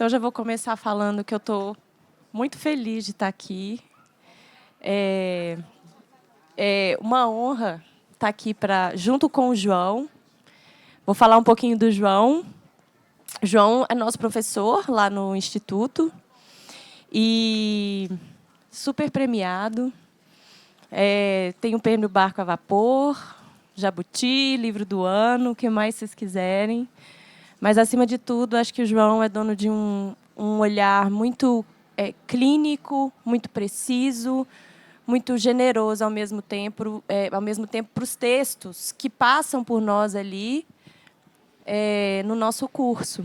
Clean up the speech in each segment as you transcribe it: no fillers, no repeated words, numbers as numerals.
Então, já vou começar falando que eu estou muito feliz de estar aqui. É uma honra estar aqui junto com o João. Vou falar um pouquinho do João. João é nosso professor lá no Instituto e super premiado. Tem o prêmio Barco a Vapor, Jabuti, livro do ano, o que mais vocês quiserem. Mas, acima de tudo, acho que o João é dono de um olhar muito clínico, muito preciso, muito generoso ao mesmo tempo para os textos que passam por nós ali no nosso curso.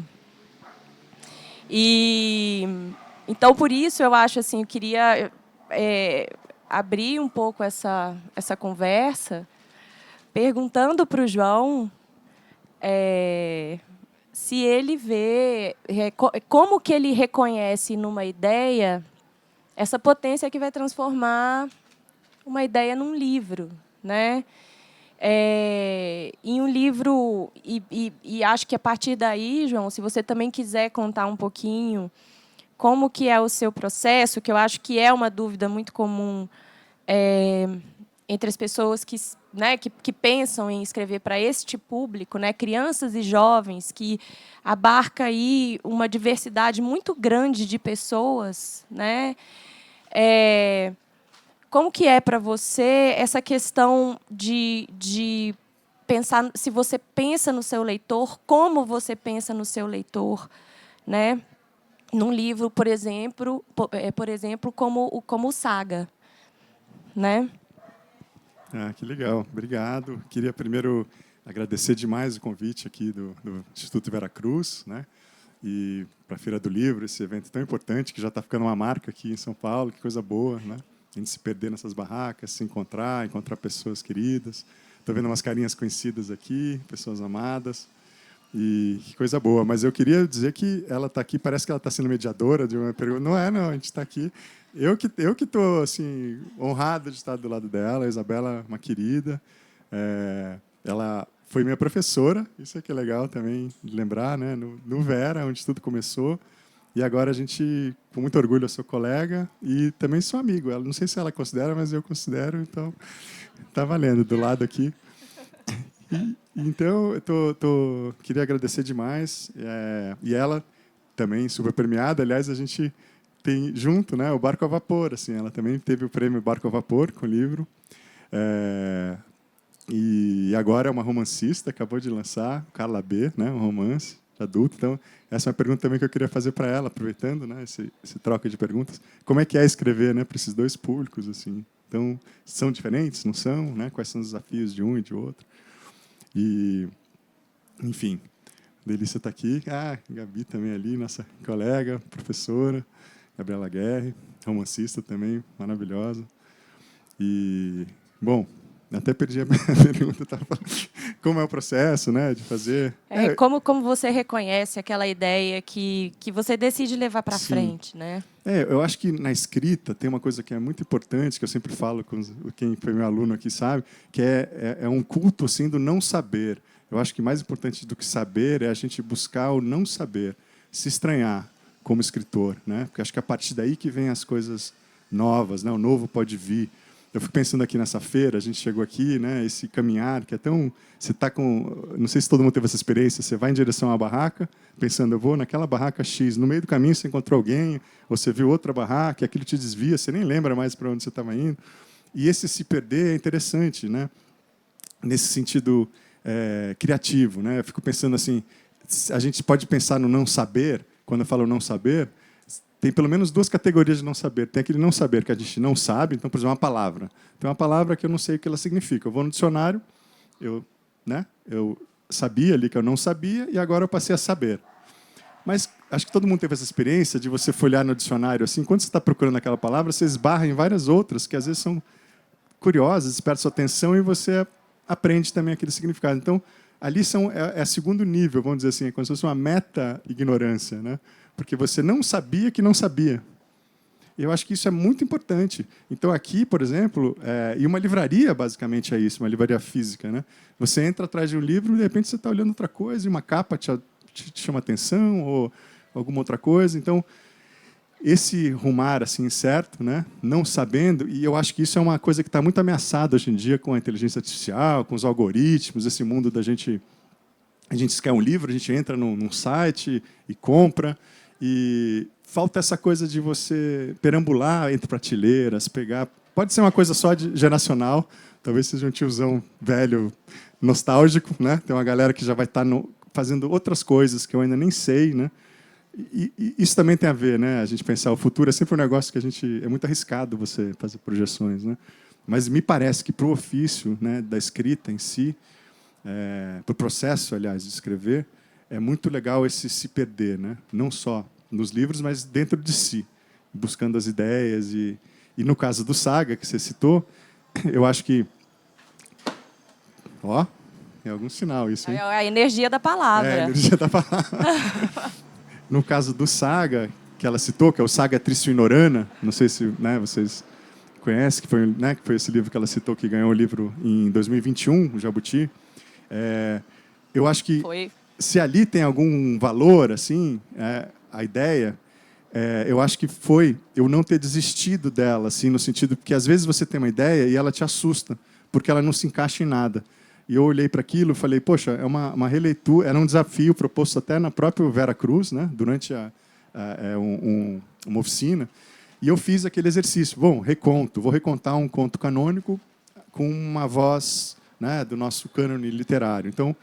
Então, por isso, eu acho assim, eu queria abrir um pouco essa conversa perguntando para o João se ele vê, como que ele reconhece numa ideia essa potência que vai transformar uma ideia num livro, né? Em um livro, e acho que a partir daí, João, se você também quiser contar um pouquinho como que é o seu processo, que eu acho que é uma dúvida muito comum entre as pessoas que pensam em escrever para este público, né, crianças e jovens, que abarca aí uma diversidade muito grande de pessoas, né? Como que é para você essa questão de pensar, se você pensa no seu leitor, como você pensa no seu leitor, né? Num livro, por exemplo, como o Saga, né? Que legal, obrigado. Queria primeiro agradecer demais o convite aqui do Instituto Veracruz, né? E para a Feira do Livro, esse evento tão importante, que já está ficando uma marca aqui em São Paulo, que coisa boa, né? A gente se perder nessas barracas, se encontrar pessoas queridas. Estou vendo umas carinhas conhecidas aqui, pessoas amadas. E que coisa boa. Mas eu queria dizer que ela está aqui, parece que ela está sendo mediadora de uma pergunta. Não, a gente está aqui. Eu que estou assim, honrado de estar do lado dela. A Isabela, uma querida. Ela foi minha professora, isso é que é legal também de lembrar, né? No Vera, onde tudo começou. E agora a gente, com muito orgulho, eu sou colega e também sou amigo. Ela, não sei se ela considera, mas eu considero, então está valendo, do lado aqui. Então, eu queria agradecer demais. E ela também, super premiada. Aliás, a gente tem junto, né, o Barco a Vapor. Assim, ela também teve o prêmio Barco a Vapor com o livro. E agora é uma romancista, acabou de lançar, Carla B., né, um romance adulto. Então, essa é uma pergunta também que eu queria fazer para ela, aproveitando, né, esse troca de perguntas. Como é que é escrever, né, para esses dois públicos? Assim? Então, são diferentes, não são? Né? Quais são os desafios de um e de outro? E, enfim, delícia estar aqui. Gabi também ali, nossa colega, professora, Gabriela Guerre, romancista também, maravilhosa. E, bom, até perdi a pergunta. Como é o processo, né, de fazer? Como você reconhece aquela ideia que você decide levar para frente, né? Eu acho que na escrita tem uma coisa que é muito importante, que eu sempre falo com quem foi meu aluno aqui sabe, que é um culto assim, do não saber. Eu acho que mais importante do que saber é a gente buscar o não saber, se estranhar como escritor, né? Porque acho que é a partir daí que vem as coisas novas, né? O novo pode vir. Eu fico pensando aqui nessa feira, a gente chegou aqui, né? Esse caminhar que é tão... Você está com... Não sei se todo mundo teve essa experiência. Você vai em direção à barraca, pensando, eu vou naquela barraca X. No meio do caminho você encontrou alguém, ou você viu outra barraca, e aquilo te desvia, você nem lembra mais para onde você estava indo. E esse se perder é interessante, né? Nesse sentido criativo, né? Eu fico pensando assim, a gente pode pensar no não saber, quando eu falo não saber, tem pelo menos duas categorias de não saber. Tem aquele não saber que a gente não sabe, então, por exemplo, uma palavra. Tem uma palavra que eu não sei o que ela significa. Eu vou no dicionário, eu sabia ali que eu não sabia, e agora eu passei a saber. Mas acho que todo mundo teve essa experiência de você folhear no dicionário. Assim, quando você está procurando aquela palavra, você esbarra em várias outras que, às vezes, são curiosas, despertam sua atenção, e você aprende também aquele significado. Então, ali é segundo nível, vamos dizer assim, é como se fosse uma meta-ignorância, né? Porque você não sabia que não sabia. Eu acho que isso é muito importante. Então, aqui, por exemplo, e uma livraria, basicamente, é isso, uma livraria física, né? Você entra atrás de um livro e, de repente, você está olhando outra coisa, e uma capa te chama atenção, alguma outra coisa. Então, esse rumar assim certo, né? Não sabendo, e eu acho que isso é uma coisa que está muito ameaçada hoje em dia com a inteligência artificial, com os algoritmos, esse mundo da gente... A gente quer um livro, a gente entra num site e compra, e falta essa coisa de você perambular entre prateleiras, pegar... Pode ser uma coisa só geracional, talvez seja um tiozão velho, nostálgico, né? Tem uma galera que já vai estar fazendo outras coisas que eu ainda nem sei, né? E isso também tem a ver, né? A gente pensar o futuro é sempre um negócio que a gente é muito arriscado você fazer projeções, né? Mas me parece que para o ofício, né, da escrita em si, para o processo, aliás, de escrever, é muito legal esse se perder, né? Não só nos livros, mas dentro de si, buscando as ideias e no caso do Saga que você citou, eu acho que é algum sinal isso, hein? É a energia da palavra. É a energia da palavra. No caso do Saga, que ela citou, que é o Saga Trício e Norana, não sei se, né, vocês conhecem, que foi, né, que foi esse livro que ela citou, que ganhou o livro em 2021, o Jabuti. Eu acho que se ali tem algum valor, assim, a ideia, eu acho que foi eu não ter desistido dela, assim, no sentido que às vezes você tem uma ideia e ela te assusta, porque ela não se encaixa em nada. E eu olhei para aquilo e falei, poxa, é uma releitura, era um desafio proposto até na própria Vera Cruz, né, durante uma oficina, e eu fiz aquele exercício. Bom, vou recontar um conto canônico com uma voz, né, do nosso cânone literário. Então,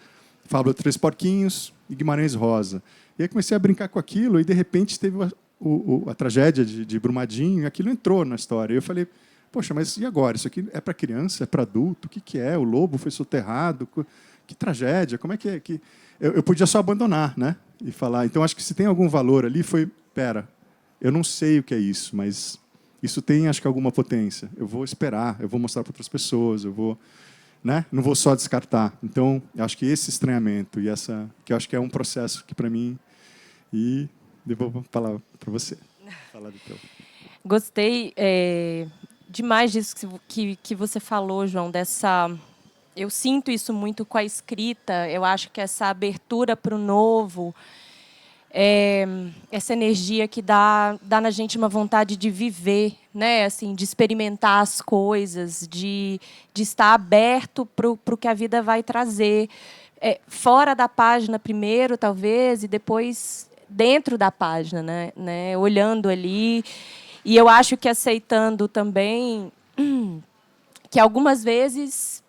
Fábula Três Porquinhos e Guimarães Rosa. E aí comecei a brincar com aquilo e, de repente, teve a tragédia de Brumadinho, e aquilo entrou na história. E eu falei, poxa, mas e agora? Isso aqui é para criança, é para adulto? O que é? O lobo foi soterrado? Que tragédia? Como é que é? Eu podia só abandonar, né? E falar. Então, acho que se tem algum valor ali, pera, eu não sei o que é isso, mas isso tem, acho que, alguma potência. Eu vou esperar, eu vou mostrar para outras pessoas, eu vou... Né? Não vou só descartar. Então, acho que esse estranhamento e que eu acho que é um processo que, para mim... E devolvo a palavra para você. Falar do teu. Gostei demais disso que você falou, João, eu sinto isso muito com a escrita. Eu acho que essa abertura para o novo, essa energia que dá na gente uma vontade de viver, né? Assim, de experimentar as coisas, de estar aberto para o que a vida vai trazer. Fora da página primeiro, talvez, e depois dentro da página, né? Olhando ali. E eu acho que aceitando também que algumas vezes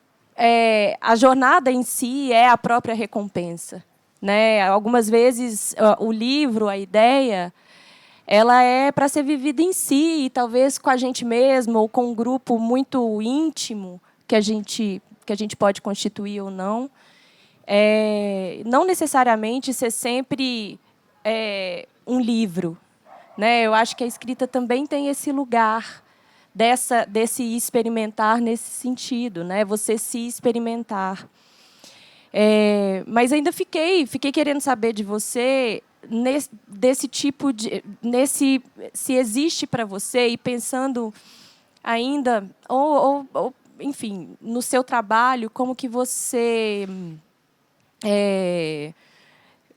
a jornada em si é a própria recompensa, né? Algumas vezes o livro, a ideia, ela é para ser vivida em si, e talvez com a gente mesmo ou com um grupo muito íntimo que a gente pode constituir ou não. Não necessariamente ser sempre um livro, né? Eu acho que a escrita também tem esse lugar desse experimentar nesse sentido, né? Você se experimentar. Mas ainda fiquei querendo saber de você desse tipo se existe para você, e pensando ainda ou enfim, no seu trabalho, como que você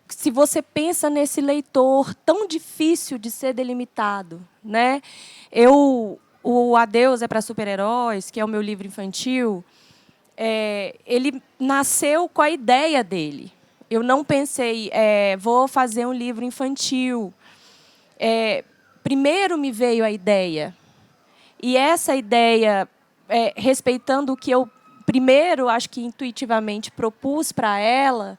se você pensa nesse leitor tão difícil de ser delimitado, né? O Adeus é para Super-Heróis, que é o meu livro infantil, ele nasceu com a ideia dele. Eu não pensei, vou fazer um livro infantil. Primeiro me veio a ideia. E essa ideia, respeitando o que eu primeiro, acho que intuitivamente propus para ela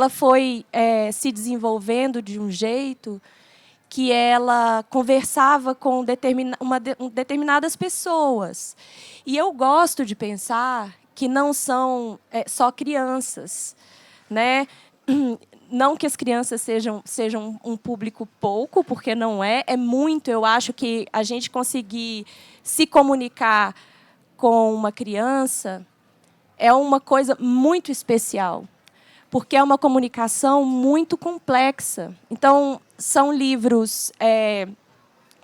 foi se desenvolvendo de um jeito que ela conversava com determinadas pessoas. E eu gosto de pensar que não são só crianças, né? Não que as crianças sejam um público pouco, porque não é muito. Eu acho que a gente conseguir se comunicar com uma criança é uma coisa muito especial, porque é uma comunicação muito complexa. Então, são livros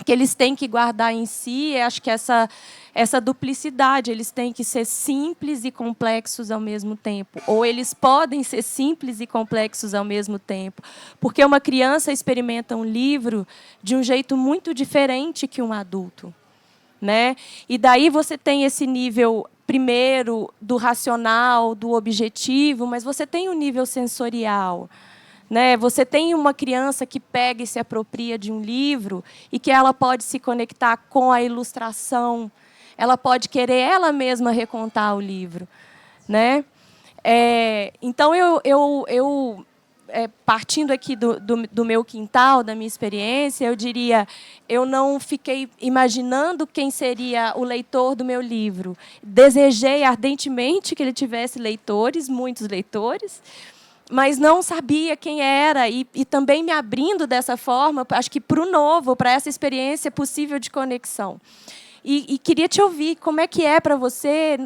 que eles têm que guardar em si, acho que essa duplicidade, eles têm que ser simples e complexos ao mesmo tempo, ou eles podem ser simples e complexos ao mesmo tempo, porque uma criança experimenta um livro de um jeito muito diferente que um adulto, né? E daí você tem esse nível, primeiro, do racional, do objetivo, mas você tem um nível sensorial, né? Você tem uma criança que pega e se apropria de um livro e que ela pode se conectar com a ilustração, ela pode querer ela mesma recontar o livro, né? Então, partindo aqui do meu quintal, da minha experiência, eu diria, eu não fiquei imaginando quem seria o leitor do meu livro. Desejei ardentemente que ele tivesse leitores, muitos leitores, mas não sabia quem era, e também me abrindo dessa forma, acho que para o novo, para essa experiência possível de conexão. E queria te ouvir, como é que é para você,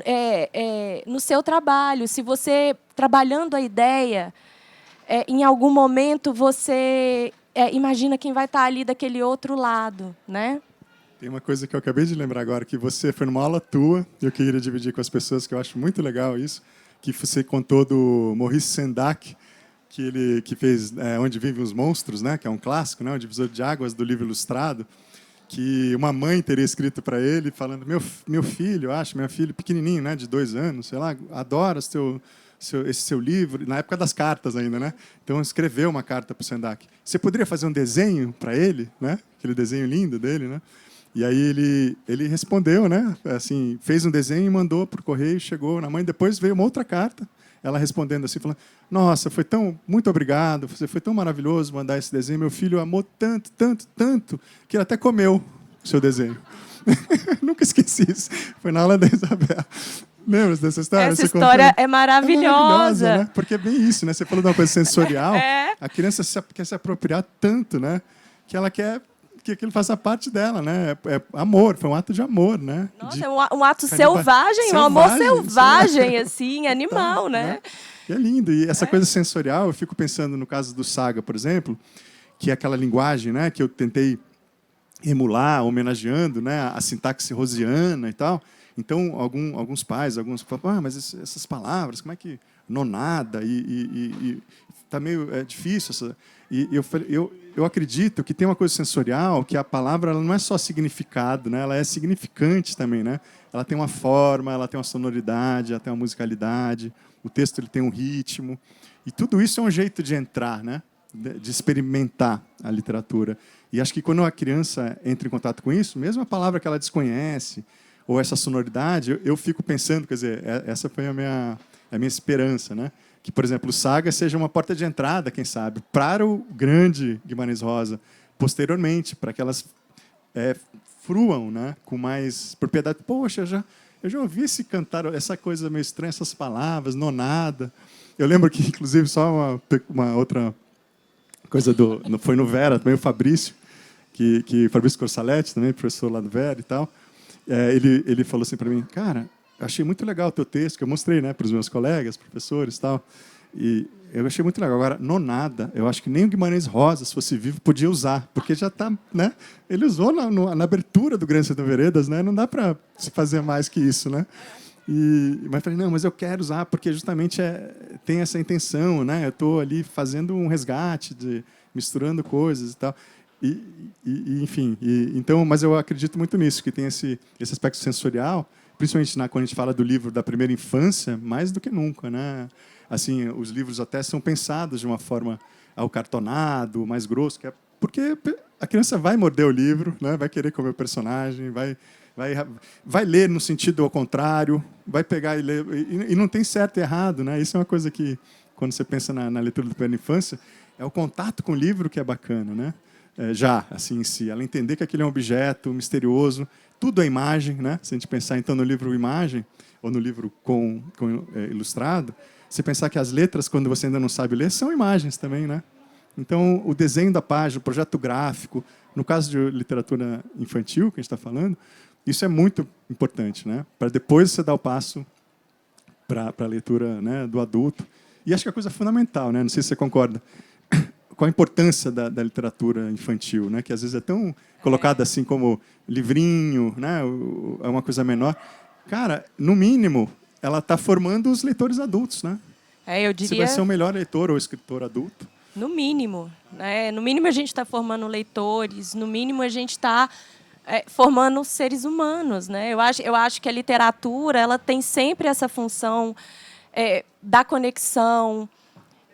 no seu trabalho, se você, trabalhando a ideia, em algum momento você imagina quem vai estar ali daquele outro lado, né? Tem uma coisa que eu acabei de lembrar agora, que você foi numa aula tua, e eu queria dividir com as pessoas, que eu acho muito legal isso, que você contou do Maurice Sendak, que fez Onde Vivem os Monstros, né, que é um clássico, né, um divisor de águas do livro ilustrado, que uma mãe teria escrito para ele, falando, meu filho, minha filha pequenininho, né, de 2 anos, sei lá, adora esse seu livro, na época das cartas ainda, né? Então, escreveu uma carta para o Sendak. Você poderia fazer um desenho para ele, né? Aquele desenho lindo dele, né? E aí ele respondeu, né? Assim, fez um desenho e mandou por correio, chegou na mãe. Depois veio uma outra carta, ela respondendo assim, falando: nossa, muito obrigado, você foi tão maravilhoso mandar esse desenho. Meu filho amou tanto, tanto, tanto, que ele até comeu o seu desenho. Nunca esqueci isso. Foi na aula da Isabel. Lembra dessa história? Essa história é maravilhosa. Né? Porque é bem isso, né? Você falou de uma coisa sensorial. A criança quer se apropriar tanto, né? Que ela quer que aquilo faça parte dela, né? É amor, foi um ato de amor, né? Nossa, é um ato selvagem, um amor selvagem, assim, animal, né? E é lindo. E essa coisa sensorial, eu fico pensando no caso do Saga, por exemplo, que é aquela linguagem, né? Que eu tentei emular, homenageando, né? A sintaxe rosiana e tal. Então, alguns pais, falam, mas essas palavras, como é que... Nonada, e tá meio difícil. E eu acredito que tem uma coisa sensorial, que a palavra ela não é só significado, né? Ela é significante também, né? Ela tem uma forma, ela tem uma sonoridade, ela tem uma musicalidade, o texto ele tem um ritmo. E tudo isso é um jeito de entrar, né? De experimentar a literatura. E acho que quando a criança entra em contato com isso, mesmo a palavra que ela desconhece, ou essa sonoridade, eu fico pensando, quer dizer, essa foi a minha esperança, né? Que, por exemplo, o Saga seja uma porta de entrada, quem sabe, para o grande Guimarães Rosa, posteriormente, para que elas fruam, né? Com mais propriedade. Poxa, eu já ouvi esse cantar, essa coisa meio estranha, essas palavras, nonada. Eu lembro que, inclusive, só uma outra coisa foi no Vera, também o Fabrício, que Fabrício Corsaletti, também professor lá do Vera e tal. Ele falou assim para mim, cara, achei muito legal o teu texto, que eu mostrei, né, para os meus colegas, professores e tal, e eu achei muito legal. Agora, nonada, eu acho que nem o Guimarães Rosa, se fosse vivo, podia usar, porque já está, né, ele usou na abertura do Grande Sertão Veredas, né, não dá para se fazer mais que isso, né. Mas eu falei, não, mas eu quero usar, porque justamente tem essa intenção, né, eu estou ali fazendo um resgate, misturando coisas e tal. Enfim, então, mas eu acredito muito nisso, que tem esse aspecto sensorial, principalmente quando a gente fala do livro da primeira infância, mais do que nunca, né? Assim, os livros até são pensados de uma forma ao cartonado, mais grosso, porque a criança vai morder o livro, né? Vai querer comer o personagem, vai ler no sentido ao contrário, vai pegar e ler, e não tem certo e errado, né? Isso é uma coisa que, quando você pensa na leitura da primeira infância, é o contato com o livro que é bacana, né? Já, assim, em si. Ela entender que aquele é um objeto misterioso, tudo é imagem, né? Se a gente pensar, então, no livro imagem, ou no livro ilustrado, você pensar que as letras, quando você ainda não sabe ler, são imagens também, né? Então, o desenho da página, o projeto gráfico, no caso de literatura infantil, que a gente está falando, isso é muito importante, né? Para depois você dar o passo para a leitura, né, do adulto. E acho que é a coisa fundamental, né? Não sei se você concorda. qual a importância da literatura infantil, né? Que às vezes é tão colocada assim como livrinho, né? É uma coisa menor. Cara, no mínimo, ela está formando os leitores adultos, né? Eu Você vai ser diria, o melhor leitor ou escritor adulto. no mínimo. Né? No mínimo, a gente está formando leitores, no mínimo, a gente está formando seres humanos. Né? Eu acho que a literatura ela tem sempre essa função da conexão,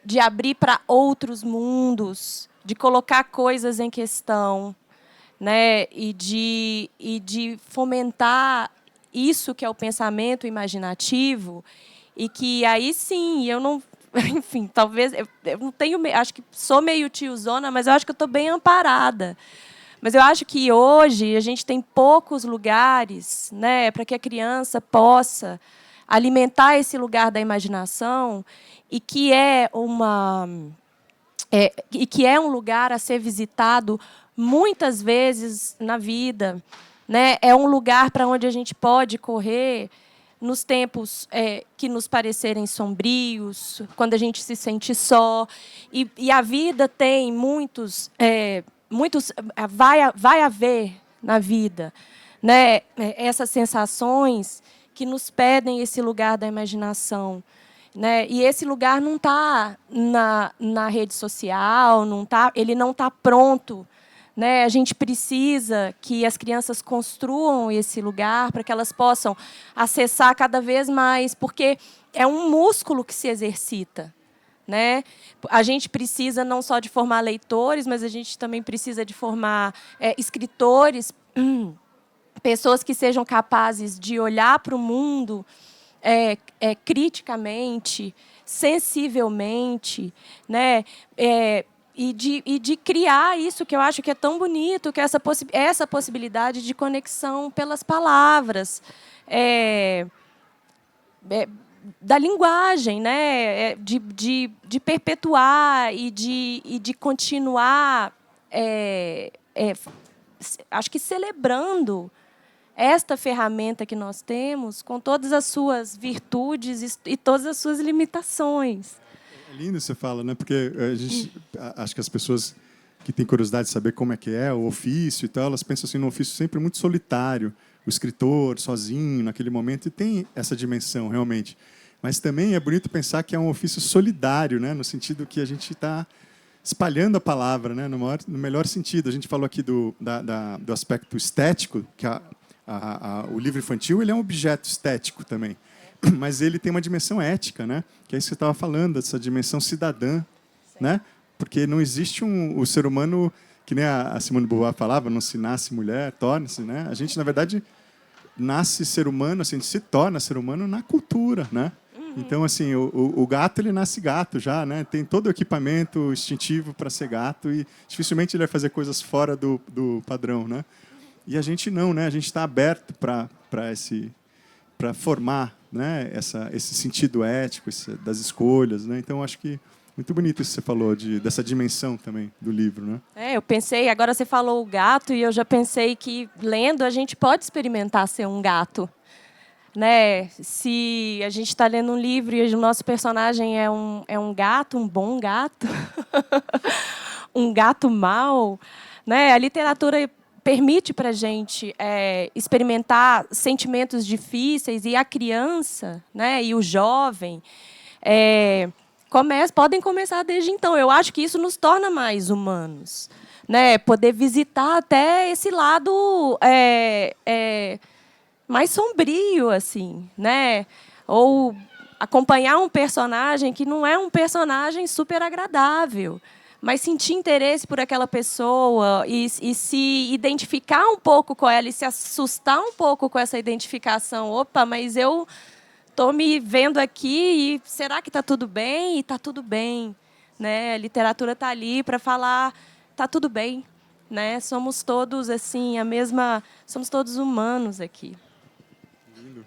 de abrir para outros mundos, de colocar coisas em questão, né? E de fomentar isso que é o pensamento imaginativo, e que aí sim, eu não, enfim, talvez eu não tenho, acho que sou meio tiozona, mas eu acho que eu estou bem amparada. Mas eu acho que hoje a gente tem poucos lugares, né, para que a criança possa alimentar esse lugar da imaginação, e que é um lugar a ser visitado muitas vezes na vida, né? É um lugar para onde a gente pode correr nos tempos que nos parecerem sombrios, quando a gente se sente só. E a vida tem vai haver na vida, né? Essas sensações que nos pedem esse lugar da imaginação. Né? E esse lugar não está na rede social, ele não está pronto. Né? A gente precisa que as crianças construam esse lugar para que elas possam acessar cada vez mais, porque é um músculo que se exercita. Né? A gente precisa não só de formar leitores, mas a gente também precisa de formar escritores, pessoas que sejam capazes de olhar para o mundo criticamente, sensivelmente, né? E de criar isso que eu acho que é tão bonito, que é essa possibilidade de conexão pelas palavras, da linguagem, né? De perpetuar e de continuar, acho que celebrando esta ferramenta que nós temos, com todas as suas virtudes e todas as suas limitações. É lindo você fala, né? Porque acho que as pessoas que têm curiosidade de saber como é que é o ofício e tal, elas pensam assim no ofício sempre muito solitário, o escritor sozinho naquele momento, e tem essa dimensão realmente. Mas também é bonito pensar que é um ofício solidário, né? No sentido que a gente está espalhando a palavra, né? No melhor sentido. A gente falou aqui do aspecto estético, que o livro infantil ele é um objeto estético também, mas ele tem uma dimensão ética, né? Que é isso que você estava falando, essa dimensão cidadã, né? Porque não existe o ser humano, que nem a Simone de Beauvoir falava, não se nasce mulher, torna-se, né? A gente, na verdade, nasce ser humano, assim, a gente se torna ser humano na cultura, né? Então, assim, o gato, ele nasce gato já, né? Tem todo o equipamento instintivo para ser gato e dificilmente ele vai fazer coisas fora do padrão, né? E a gente não, né? A gente está aberto para formar, né? Esse sentido ético das escolhas, né? Então acho que muito bonito isso que você falou dessa dimensão também do livro, né? Eu pensei, agora você falou o gato e eu já pensei que lendo a gente pode experimentar ser um gato, né? Se a gente está lendo um livro e o nosso personagem é um gato, um bom gato, um gato mau, né? A literatura permite para a gente experimentar sentimentos difíceis, e a criança, né, e o jovem podem começar desde então. Eu acho que isso nos torna mais humanos, né? Poder visitar até esse lado mais sombrio, assim, né? Ou acompanhar um personagem que não é um personagem super agradável, mas sentir interesse por aquela pessoa e se identificar um pouco com ela e se assustar um pouco com essa identificação. Opa, mas eu estou me vendo aqui e será que está tudo bem? E está tudo bem. Né? A literatura está ali para falar, está tudo bem. Né? Somos todos assim, somos todos humanos aqui. Lindo.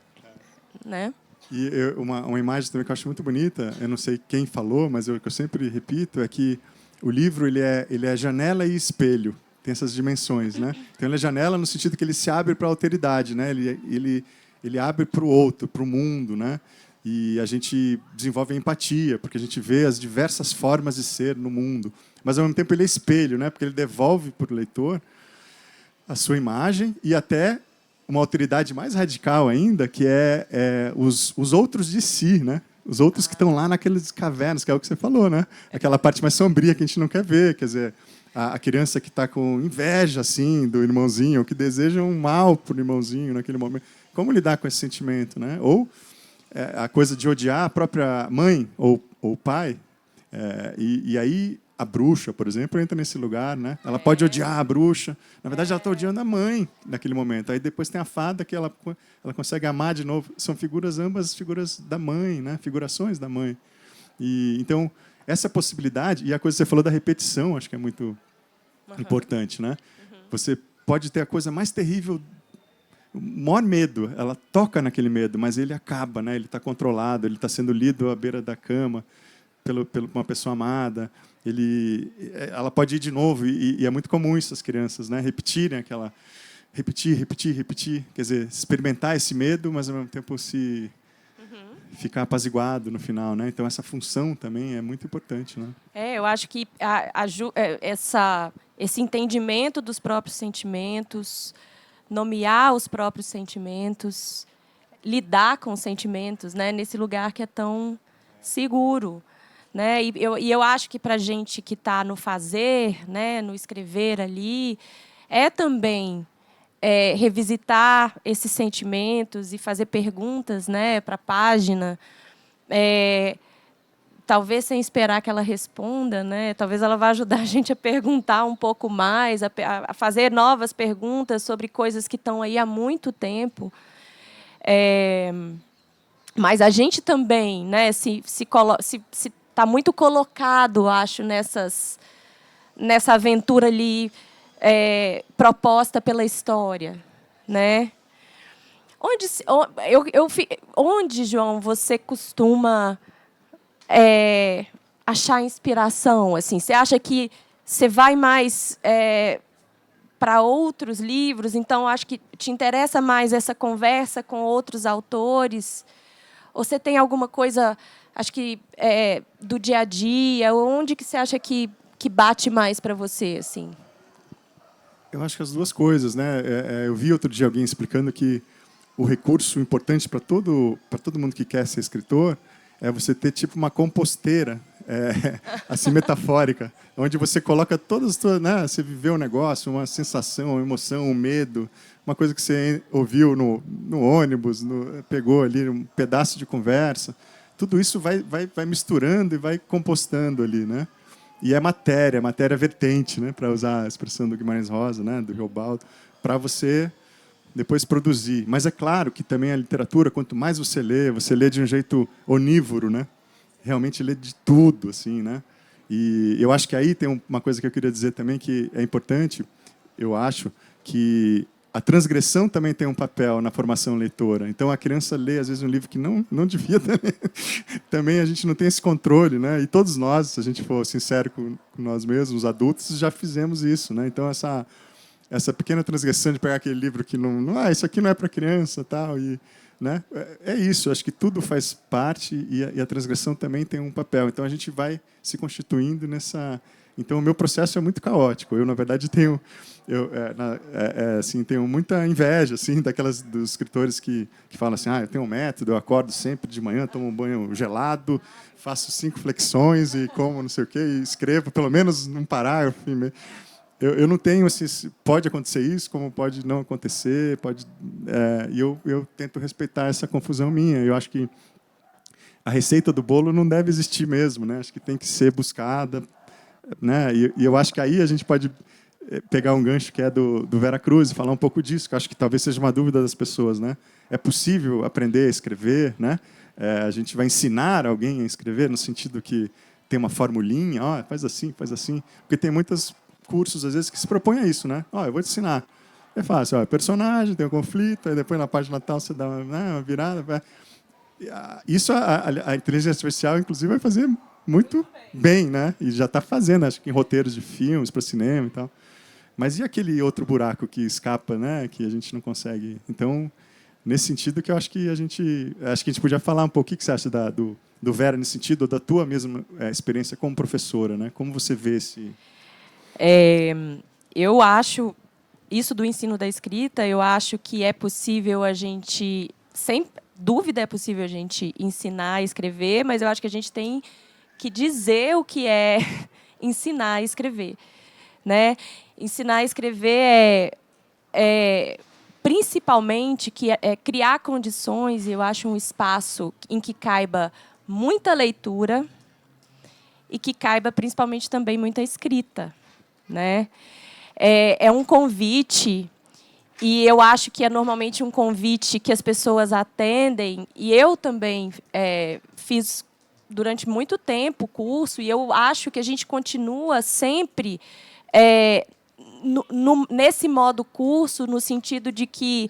Né? E uma imagem também que eu acho muito bonita, eu não sei quem falou, mas o que eu sempre repito é que o livro ele é janela e espelho, tem essas dimensões, né? Então ele é janela no sentido que ele se abre para a alteridade, né? Ele abre para o outro, para o mundo, né? E a gente desenvolve a empatia, porque a gente vê as diversas formas de ser no mundo. Mas, ao mesmo tempo, ele é espelho, né? Porque ele devolve para o leitor a sua imagem e até uma autoridade mais radical ainda, que é os outros de si, né? Os outros que estão lá naqueles cavernas, que é o que você falou, né? Aquela parte mais sombria que a gente não quer ver, quer dizer, a criança que está com inveja assim do irmãozinho, ou que deseja um mal para o irmãozinho naquele momento. Como lidar com esse sentimento, né? Ou a coisa de odiar a própria mãe ou pai, e aí a bruxa, por exemplo, entra nesse lugar, né? Ela pode odiar a bruxa, na verdade ela está odiando a mãe naquele momento. Aí depois tem a fada que ela consegue amar de novo. São figuras, ambas figuras da mãe, né? Figurações da mãe. E então essa possibilidade, e a coisa que você falou da repetição, acho que é muito importante, né? Você pode ter a coisa mais terrível, o maior medo, ela toca naquele medo, mas ele acaba, né? Ele está controlado, ele está sendo lido à beira da cama por uma pessoa amada. Ela pode ir de novo, e é muito comum isso as crianças, né? Repetirem aquela... Repetir. Quer dizer, experimentar esse medo, mas ao mesmo tempo ficar apaziguado no final, né? Então essa função também é muito importante, né? Eu acho que esse entendimento dos próprios sentimentos, nomear os próprios sentimentos, lidar com os sentimentos, né? Nesse lugar que é tão seguro, né? E eu acho que para a gente que está no fazer, né? No escrever ali, é também revisitar esses sentimentos e fazer perguntas, né? Para a página. Talvez sem esperar que ela responda, né? Talvez ela vá ajudar a gente a perguntar um pouco mais, a fazer novas perguntas sobre coisas que estão aí há muito tempo. Mas a gente também, né? Se está muito colocado, acho, nessa aventura ali proposta pela história, né? Onde, João, você costuma achar inspiração? Assim, você acha que você vai mais para outros livros? Então, acho que te interessa mais essa conversa com outros autores? Ou você tem alguma coisa, acho que do dia a dia? Onde que você acha que bate mais para você, assim? Eu acho que as duas coisas, né? Eu vi outro dia alguém explicando que o recurso importante para todo mundo que quer ser escritor é você ter tipo uma composteira, assim, metafórica, onde você coloca todas as suas, né? Você viveu um negócio, uma sensação, uma emoção, um medo, uma coisa que você ouviu no ônibus, pegou ali um pedaço de conversa. Tudo isso vai misturando e vai compostando ali, né? E é matéria vertente, né? Para usar a expressão do Guimarães Rosa, né? Do Riobaldo, para você depois produzir. Mas é claro que também a literatura, quanto mais você lê de um jeito onívoro, né? Realmente lê de tudo, assim, né? E eu acho que aí tem uma coisa que eu queria dizer também que é importante, eu acho, que a transgressão também tem um papel na formação leitora. Então a criança lê às vezes um livro que não devia também. Também a gente não tem esse controle, né? E todos nós, se a gente for sincero com nós mesmos, os adultos, já fizemos isso, né? Então essa pequena transgressão de pegar aquele livro que isso aqui não é para criança, tal, e, né? É isso, acho que tudo faz parte e a transgressão também tem um papel. Então a gente vai se constituindo nessa. Então o meu processo é muito caótico. Eu na verdade tenho muita inveja assim dos escritores que falam assim, eu tenho um método, eu acordo sempre de manhã, tomo um banho gelado, faço 5 flexões e como não sei o quê, e escrevo pelo menos num parágrafo. Eu não tenho assim, pode acontecer isso, como pode não acontecer, e eu tento respeitar essa confusão minha. Eu acho que a receita do bolo não deve existir mesmo, né? Acho que tem que ser buscada, né? E eu acho que aí a gente pode pegar um gancho que é do Vera Cruz e falar um pouco disso, que eu acho que talvez seja uma dúvida das pessoas, né? É possível aprender a escrever, né? A gente vai ensinar alguém a escrever no sentido que tem uma formulinha, faz assim, porque tem muitos cursos às vezes que se propõem a isso, né? Eu vou te ensinar. É fácil, personagem, tem um conflito, aí depois na página tal você dá uma virada. Isso a inteligência artificial, inclusive, vai fazer muito bem, né? E já está fazendo, acho que em roteiros de filmes para cinema e tal. Mas e aquele outro buraco que escapa, né? Que a gente não consegue. Então, nesse sentido que eu acho que a gente podia falar um pouquinho o que você acha do Vera nesse sentido, ou da tua mesma experiência como professora, né? Como você vê esse... Eu acho, isso do ensino da escrita, eu acho que é possível a gente, sem dúvida é possível a gente ensinar a escrever, mas eu acho que a gente tem que dizer o que é ensinar a escrever, né? Ensinar a escrever principalmente criar condições, eu acho, um espaço em que caiba muita leitura e que caiba principalmente também muita escrita, né? É um convite, e eu acho que é normalmente um convite que as pessoas atendem, e eu também fiz durante muito tempo o curso, e eu acho que a gente continua sempre nesse modo curso, no sentido de que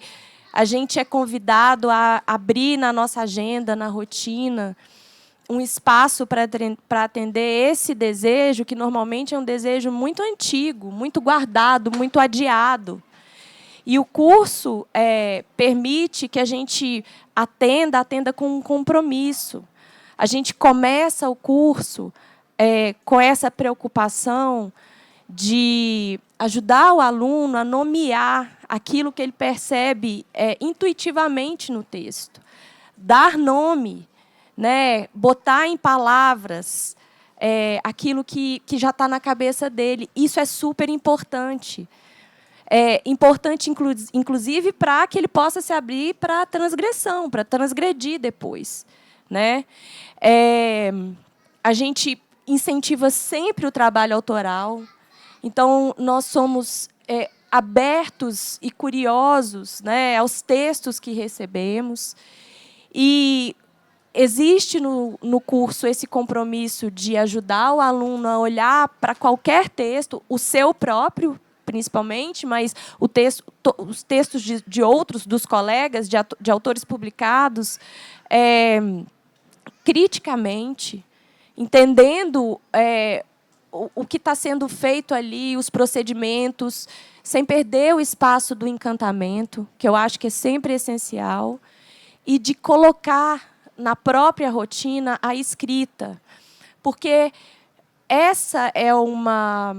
a gente é convidado a abrir na nossa agenda, na rotina, um espaço para atender esse desejo, que normalmente é um desejo muito antigo, muito guardado, muito adiado. E o curso permite que a gente atenda com um compromisso. A gente começa o curso com essa preocupação de ajudar o aluno a nomear aquilo que ele percebe intuitivamente no texto. Dar nome, né? Botar em palavras aquilo que já está na cabeça dele. Isso é super importante. É importante, inclusive, para que ele possa se abrir para a transgressão, para transgredir depois, né? A gente incentiva sempre o trabalho autoral. Então, nós somos abertos e curiosos, né, aos textos que recebemos. E existe no curso esse compromisso de ajudar o aluno a olhar para qualquer texto, o seu próprio, principalmente, mas os textos de outros, dos colegas, de autores publicados, criticamente, entendendo o que está sendo feito ali, os procedimentos, sem perder o espaço do encantamento, que eu acho que é sempre essencial, e de colocar na própria rotina a escrita. Porque essa é uma...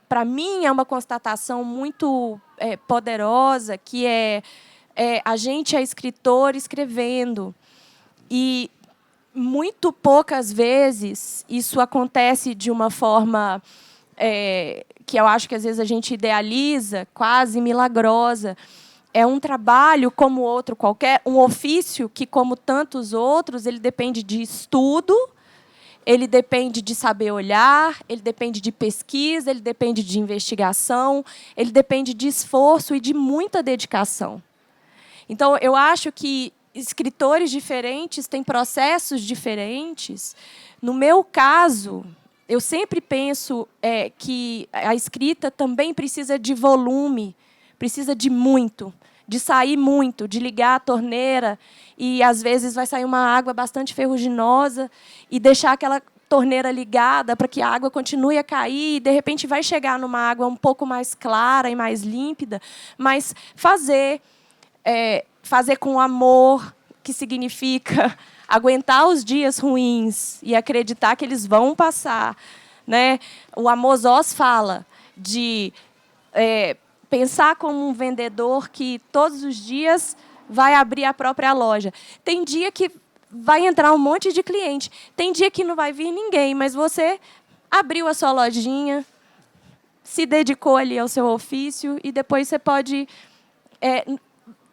para mim, é uma constatação muito poderosa, que a gente é escritor escrevendo. E muito poucas vezes isso acontece de uma forma que eu acho que às vezes a gente idealiza, quase milagrosa. É um trabalho como outro qualquer, um ofício que, como tantos outros, ele depende de estudo, ele depende de saber olhar, ele depende de pesquisa, ele depende de investigação, ele depende de esforço e de muita dedicação. Então, eu acho que escritores diferentes têm processos diferentes. No meu caso, eu sempre penso que a escrita também precisa de volume, precisa de muito, de sair muito, de ligar a torneira e, às vezes, vai sair uma água bastante ferruginosa e deixar aquela torneira ligada para que a água continue a cair e, de repente, vai chegar numa água um pouco mais clara e mais límpida, mas fazer com amor, que significa aguentar os dias ruins e acreditar que eles vão passar, né? O Amos Oz fala de pensar como um vendedor que todos os dias vai abrir a própria loja. Tem dia que vai entrar um monte de cliente, tem dia que não vai vir ninguém, mas você abriu a sua lojinha, se dedicou ali ao seu ofício e depois você pode...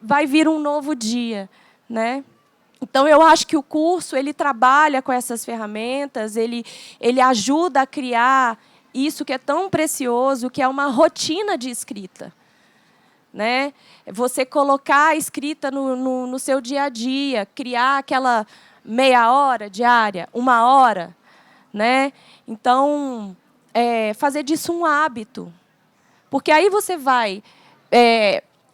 vai vir um novo dia, né? Então, eu acho que o curso ele trabalha com essas ferramentas, ele ajuda a criar isso que é tão precioso, que é uma rotina de escrita, né? Você colocar a escrita no seu dia a dia, criar aquela meia hora diária, 1 hora, né? Então, fazer disso um hábito, porque aí você vai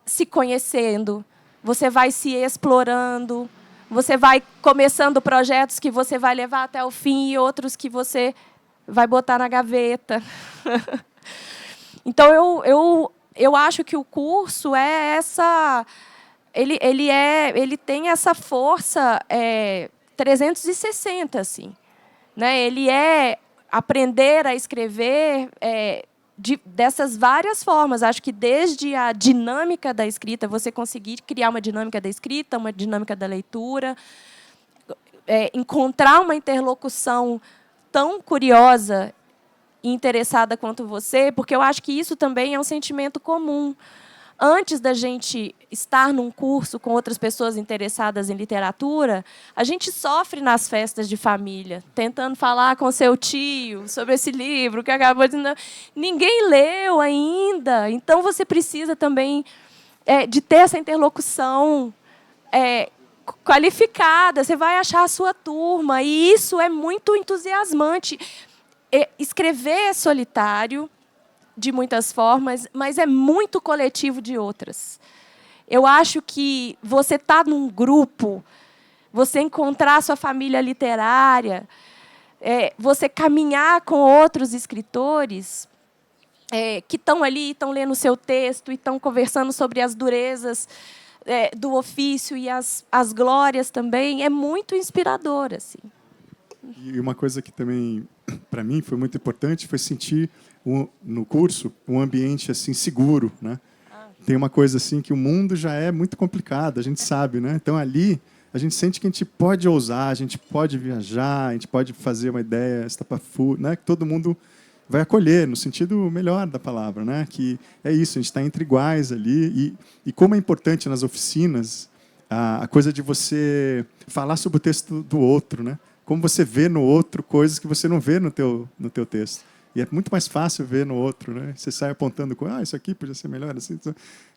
se conhecendo, você vai se explorando, você vai começando projetos que você vai levar até o fim e outros que você vai botar na gaveta. Então, eu eu acho que o curso é essa... Ele tem essa força 360, assim. Né? Ele é aprender a escrever dessas várias formas. Acho que desde a dinâmica da escrita, você conseguir criar uma dinâmica da escrita, uma dinâmica da leitura, encontrar uma interlocução tão curiosa e interessada quanto você, porque eu acho que isso também é um sentimento comum. Antes da gente estar num curso com outras pessoas interessadas em literatura, a gente sofre nas festas de família, tentando falar com seu tio sobre esse livro que acabou de... Ninguém leu ainda, então você precisa também de ter essa interlocução qualificada. Você vai achar a sua turma, e isso é muito entusiasmante. Escrever é solitário, de muitas formas, mas é muito coletivo de outras. Eu acho que você estar num grupo, você encontrar a sua família literária, você caminhar com outros escritores que estão ali, estão lendo o seu texto e estão conversando sobre as durezas do ofício e as glórias também, é muito inspirador, assim. E uma coisa que também, para mim, foi muito importante foi sentir no curso um ambiente assim seguro, né? Tem uma coisa assim que o mundo já é muito complicado, a gente sabe, né? Então ali a gente sente que a gente pode ousar, a gente pode viajar, a gente pode fazer uma ideia estapafúrdia, né? Que todo mundo vai acolher no sentido melhor da palavra, né? Que é isso, a gente está entre iguais ali e como é importante nas oficinas a coisa de você falar sobre o texto do outro, né? Como você vê no outro coisas que você não vê no teu texto. E é muito mais fácil ver no outro, né? Você sai apontando com, isso aqui podia ser melhor assim.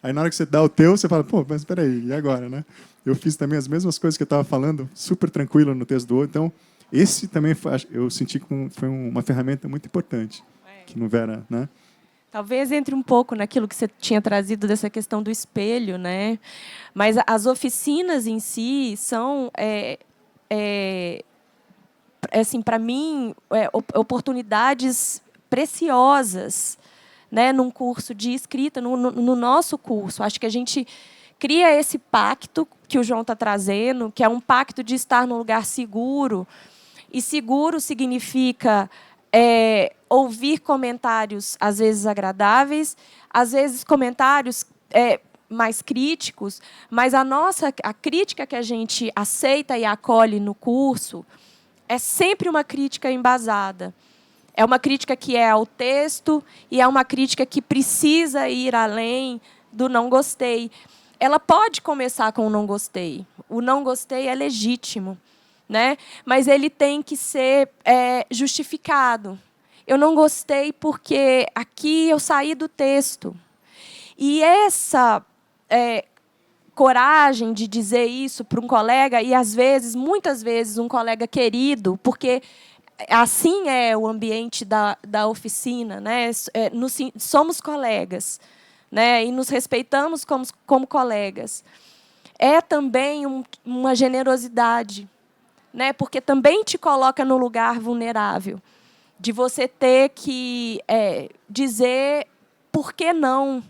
Aí na hora que você dá o teu, você fala, pô, mas espera aí, e agora, né? Eu fiz também as mesmas coisas que eu estava falando, super tranquilo no texto do outro. Então, esse também eu senti que foi uma ferramenta muito importante, que não Vera, né? Talvez entre um pouco naquilo que você tinha trazido dessa questão do espelho, né? Mas as oficinas em si são assim, para mim, oportunidades preciosas, né, num curso de escrita, no nosso curso. Acho que a gente cria esse pacto que o João está trazendo, que é um pacto de estar num lugar seguro. E seguro significa ouvir comentários, às vezes agradáveis, às vezes comentários mais críticos, mas a crítica que a gente aceita e acolhe no curso é sempre uma crítica embasada. É uma crítica que é ao texto e é uma crítica que precisa ir além do não gostei. Ela pode começar com o não gostei. O não gostei é legítimo, né? Mas ele tem que ser justificado. Eu não gostei porque aqui eu saí do texto. E essa coragem de dizer isso para um colega, e às vezes, muitas vezes, um colega querido, porque assim é o ambiente da oficina, né? Somos colegas, né? E nos respeitamos como colegas. É também uma generosidade, né? Porque também te coloca no lugar vulnerável, de você ter que dizer por que não,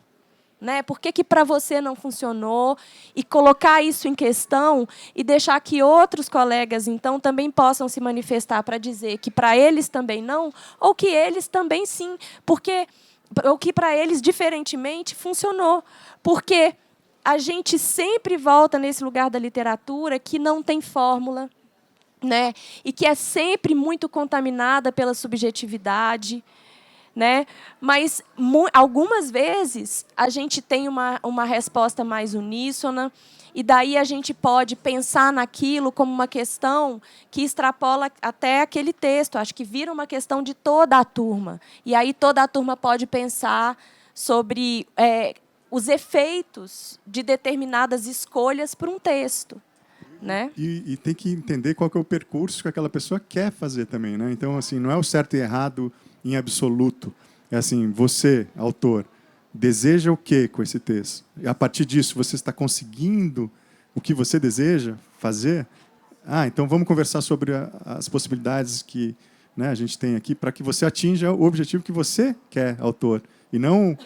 né? Por que para você não funcionou, e colocar isso em questão e deixar que outros colegas, então, também possam se manifestar para dizer que para eles também não, ou que eles também sim, ou que para eles, diferentemente, funcionou. Porque a gente sempre volta nesse lugar da literatura que não tem fórmula, né? E que é sempre muito contaminada pela subjetividade, né? Mas algumas vezes a gente tem uma resposta mais uníssona, e daí a gente pode pensar naquilo como uma questão que extrapola até aquele texto. Acho que vira uma questão de toda a turma. E aí toda a turma pode pensar sobre os efeitos de determinadas escolhas para um texto, né? E tem que entender qual que é o percurso que aquela pessoa quer fazer também, né? Então, assim, não é o certo e errado em absoluto. É assim, você, autor, deseja o quê com esse texto? E a partir disso, você está conseguindo o que você deseja fazer? Então vamos conversar sobre as possibilidades que, né, a gente tem aqui para que você atinja o objetivo que você quer, autor. E não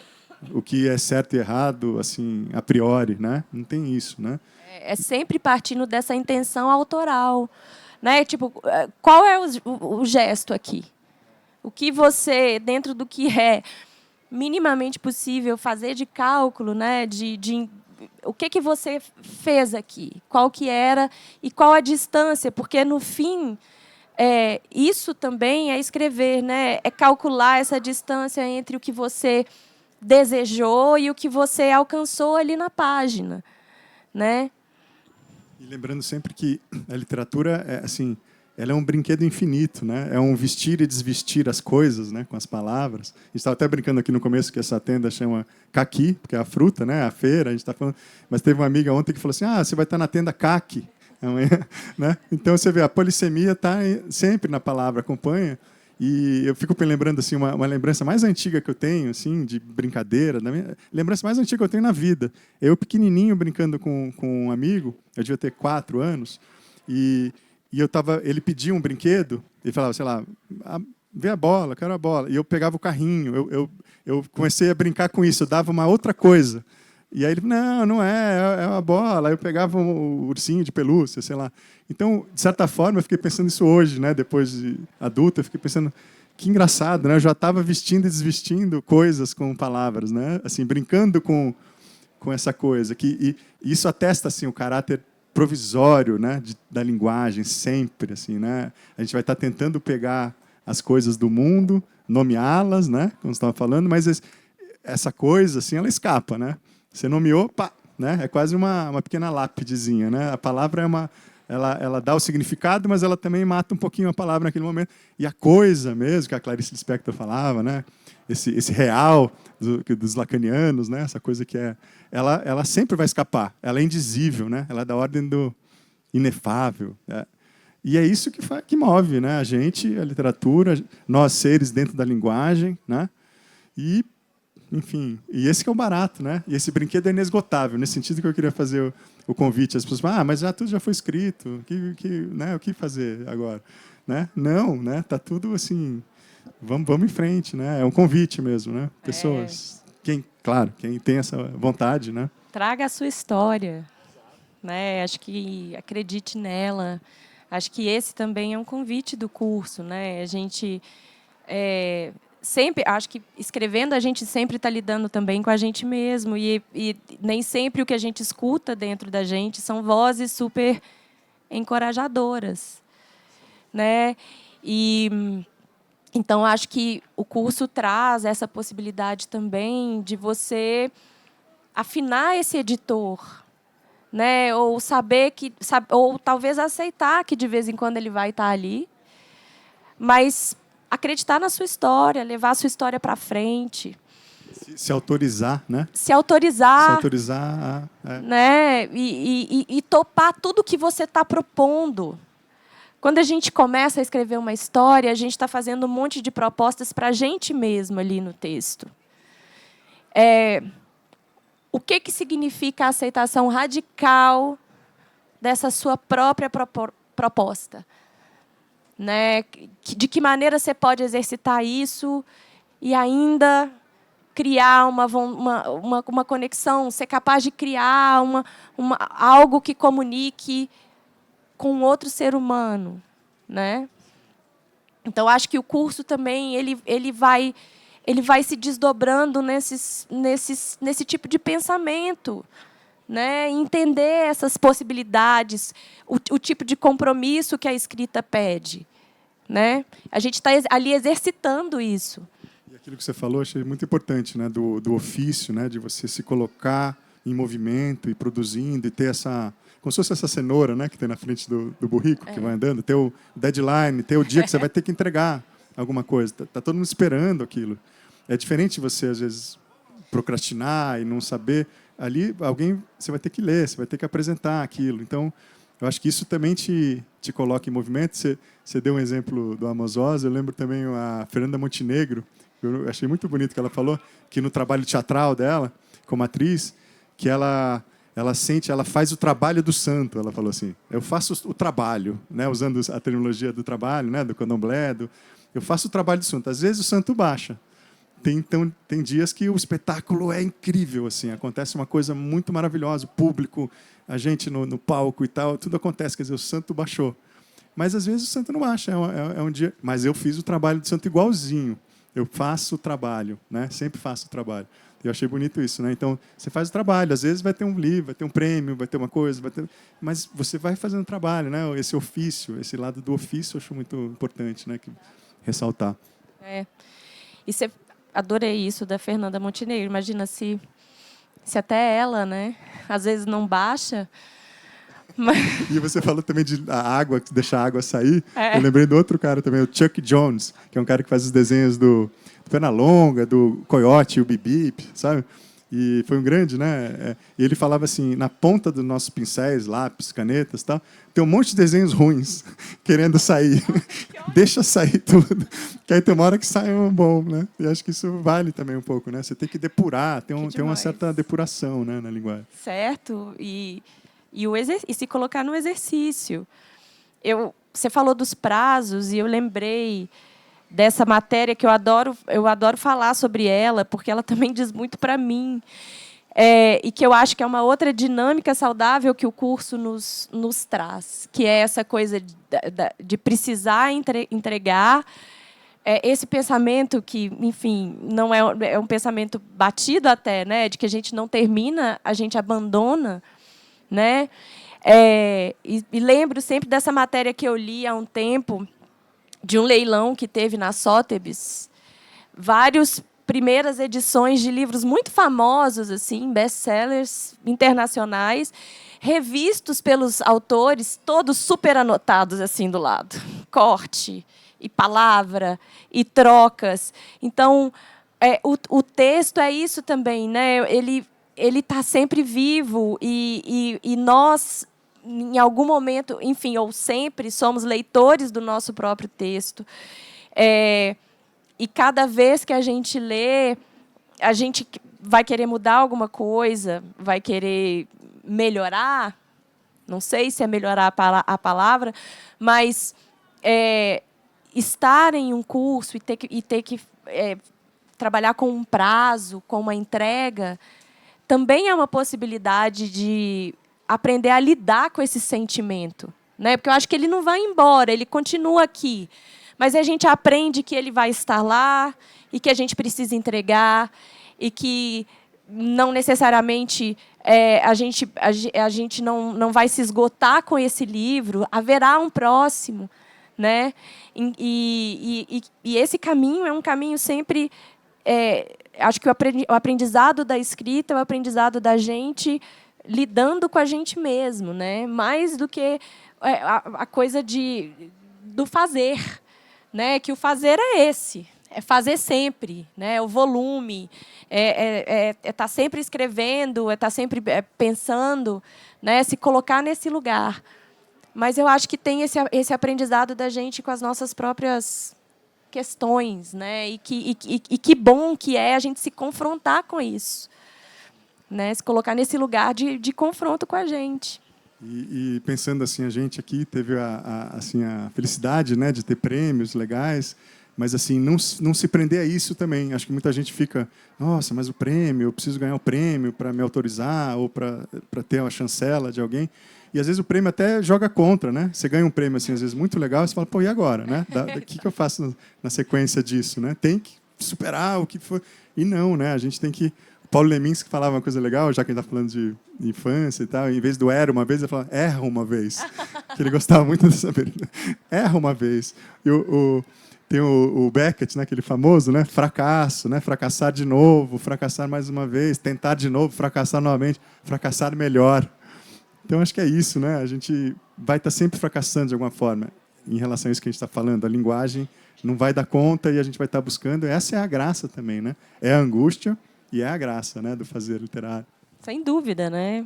o que é certo e errado, assim, a priori, né? Não tem isso, né? É sempre partindo dessa intenção autoral, né? Tipo, qual é o gesto aqui? O que você, dentro do que é minimamente possível fazer de cálculo, né? O que você fez aqui? Qual que era e qual a distância? Porque, no fim, isso também é escrever, né? É calcular essa distância entre o que você desejou e o que você alcançou ali na página, né? E lembrando sempre que a literatura é assim, ela é um brinquedo infinito, né? É um vestir e desvestir as coisas, né? Com as palavras. A gente estava até brincando aqui no começo que essa tenda chama caqui, porque é a fruta, né? A feira. A gente está falando, mas teve uma amiga ontem que falou assim: você vai estar na tenda caqui amanhã, né? Então você vê a polissemia está sempre na palavra, acompanha. E eu fico lembrando assim uma lembrança mais antiga que eu tenho, assim, de brincadeira, lembrança mais antiga que eu tenho na vida. Eu pequenininho brincando com um amigo, eu devia ter 4 anos, e ele pedia um brinquedo, ele falava, sei lá, vê a bola, quero a bola, e eu pegava o carrinho, eu comecei a brincar com isso, eu dava uma outra coisa. E aí ele, não é uma bola. Aí eu pegava um ursinho de pelúcia, sei lá. Então, de certa forma, eu fiquei pensando isso hoje, né? Depois de adulto, eu fiquei pensando, que engraçado, né? Eu já estava vestindo e desvestindo coisas com palavras, né? Assim, brincando com essa coisa. E isso atesta, assim, o caráter provisório, né? Da linguagem, sempre, assim, né? A gente vai estar tentando pegar as coisas do mundo, nomeá-las, né? Como você estava falando, mas essa coisa, assim, ela escapa, né? Você nomeou, pá, né? É quase uma pequena lápidezinha, né? A palavra ela dá o significado, mas ela também mata um pouquinho a palavra naquele momento. E a coisa mesmo, que a Clarice Lispector falava, né? Esse real dos lacanianos, né? Essa coisa que ela sempre vai escapar. Ela é indizível, né? Ela é da ordem do inefável. E é isso que move, né? A gente, a literatura, nós seres dentro da linguagem, né? E enfim, e esse que é o barato, né? E esse brinquedo é inesgotável, nesse sentido que eu queria fazer o convite. As pessoas falam, mas tudo já foi escrito, né? O que fazer agora? Né? Não, né? Tá tudo assim, vamos em frente, né? É um convite mesmo, né? Pessoas, quem tem essa vontade, né? Traga a sua história, né? Acho que acredite nela. Acho que esse também é um convite do curso, né? A gente sempre, acho que escrevendo a gente sempre está lidando também com a gente mesmo e nem sempre o que a gente escuta dentro da gente são vozes super encorajadoras, né? E então acho que o curso traz essa possibilidade também de você afinar esse editor, né? Ou ou talvez aceitar que de vez em quando ele vai estar ali, mas acreditar na sua história, levar a sua história para frente. Se autorizar, né? Se autorizar. Se autorizar. Né? E topar tudo que você está propondo. Quando a gente começa a escrever uma história, a gente está fazendo um monte de propostas para a gente mesmo ali no texto. O que significa a aceitação radical dessa sua própria proposta? Né? De que maneira você pode exercitar isso e ainda criar uma conexão, ser capaz de criar algo que comunique com outro ser humano, né? Então acho que o curso também ele vai se desdobrando nesse tipo de pensamento, né? Entender essas possibilidades, o tipo de compromisso que a escrita pede, né? A gente está ali exercitando isso. E aquilo que você falou, achei muito importante, né? Do ofício, né? De você se colocar em movimento e produzindo e ter essa, como se fosse essa cenoura, né? Que tem na frente do burrico que vai andando, ter o deadline, ter o dia que você vai ter que entregar alguma coisa. Tá todo mundo esperando aquilo. É diferente você às vezes procrastinar e não saber. Ali, você vai ter que ler, você vai ter que apresentar aquilo. Então, eu acho que isso também te coloca em movimento. Você deu um exemplo do Amos Oz, eu lembro também a Fernanda Montenegro, eu achei muito bonito que ela falou, que no trabalho teatral dela, como atriz, que ela faz o trabalho do santo, ela falou assim, eu faço o trabalho, né, usando a terminologia do trabalho, né, do candomblé, eu faço o trabalho do santo. Às vezes o santo baixa, tem dias que o espetáculo é incrível, assim, acontece uma coisa muito maravilhosa, o público, a gente no palco e tal, tudo acontece, quer dizer, o santo baixou. Mas, às vezes, o santo não baixa, é um dia... Mas eu fiz o trabalho do santo igualzinho. Eu faço o trabalho, né? Sempre faço o trabalho. Eu achei bonito isso, né? Então, você faz o trabalho. Às vezes vai ter um livro, vai ter um prêmio, vai ter uma coisa, mas você vai fazendo o trabalho, né? Esse ofício, esse lado do ofício, eu acho muito importante, né? Ressaltar. E você... Adorei isso da Fernanda Montenegro. Imagina se até ela, né? Às vezes não baixa... Mas... E você falou também de a água, deixar a água sair. Eu lembrei do outro cara também, o Chuck Jones, que é um cara que faz os desenhos do Pernalonga, do Coyote, o Bip-Bip, sabe? E foi um grande, né? E ele falava assim, na ponta dos nossos pincéis, lápis, canetas, tal, tem um monte de desenhos ruins querendo sair. Deixa sair tudo. Que aí tem uma hora que sai um bom, né? E acho que isso vale também um pouco, né? Você tem que depurar, tem uma certa depuração, né, na linguagem. Certo. E se colocar no exercício. Você falou dos prazos e eu lembrei dessa matéria que eu adoro falar sobre ela, porque ela também diz muito para mim. E que eu acho que é uma outra dinâmica saudável que o curso nos traz, que é essa coisa de precisar entregar esse pensamento que, enfim, não é um pensamento batido até, né, de que a gente não termina, a gente abandona, né? E lembro sempre dessa matéria que eu li há um tempo, de um leilão que teve na Sotheby's, várias primeiras edições de livros muito famosos, assim, best-sellers internacionais, revistos pelos autores, todos super anotados assim do lado. Corte, e palavra, e trocas. Então, o texto é isso também, né? Ele está sempre vivo e nós, em algum momento, enfim, ou sempre, somos leitores do nosso próprio texto. E cada vez que a gente lê, a gente vai querer mudar alguma coisa, vai querer melhorar. Não sei se é melhorar a palavra, mas estar em um curso e ter que trabalhar com um prazo, com uma entrega, também é uma possibilidade de aprender a lidar com esse sentimento, né? Porque eu acho que ele não vai embora, ele continua aqui. Mas a gente aprende que ele vai estar lá e que a gente precisa entregar e que não necessariamente a gente não vai se esgotar com esse livro, haverá um próximo, né? E esse caminho é um caminho sempre... acho que o aprendizado da escrita é o aprendizado da gente lidando com a gente mesmo, né? Mais do que a coisa do fazer, né? Que o fazer é esse, é fazer sempre, né? O volume, estar sempre escrevendo, estar sempre pensando, né? Se colocar nesse lugar. Mas eu acho que tem esse aprendizado da gente com as nossas próprias questões, né? E que bom que é a gente se confrontar com isso, né? Se colocar nesse lugar de confronto com a gente. E pensando assim, a gente aqui teve assim, a felicidade, né, de ter prêmios legais, mas assim não se prender a isso também. Acho que muita gente fica, nossa, mas o prêmio, eu preciso ganhar o prêmio para me autorizar ou para ter uma chancela de alguém. E às vezes o prêmio até joga contra, né? Você ganha um prêmio assim às vezes muito legal, você fala, pô, e agora, né? O que eu faço na sequência disso, né? Tem que superar o que foi. E não, né? A gente tem que... Paulo Leminski falava uma coisa legal, já que a gente está falando de infância e tal, em vez do era uma vez, ele falava erra uma vez. Que ele gostava muito dessa pergunta. Erra uma vez. E tem o Beckett, né, aquele famoso, né? Fracasso, né? Fracassar de novo, fracassar mais uma vez, tentar de novo, fracassar novamente, fracassar melhor. Então, acho que é isso, né? A gente vai estar sempre fracassando de alguma forma em relação a isso que a gente está falando. A linguagem não vai dar conta e a gente vai estar buscando. Essa é a graça também, né? É a angústia e é a graça, né, do fazer literário. Sem dúvida, né?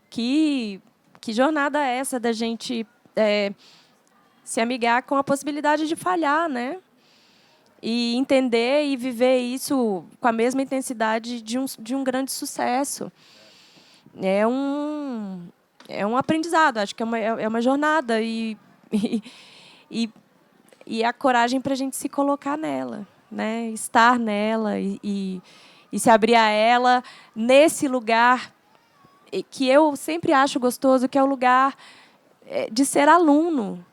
Que jornada é essa da gente se amigar com a possibilidade de falhar, né? E entender e viver isso com a mesma intensidade de um grande sucesso. É um aprendizado, acho que é uma jornada e a coragem para a gente se colocar nela. né? Estar nela e se abrir a ela nesse lugar que eu sempre acho gostoso, que é o lugar de ser aluno.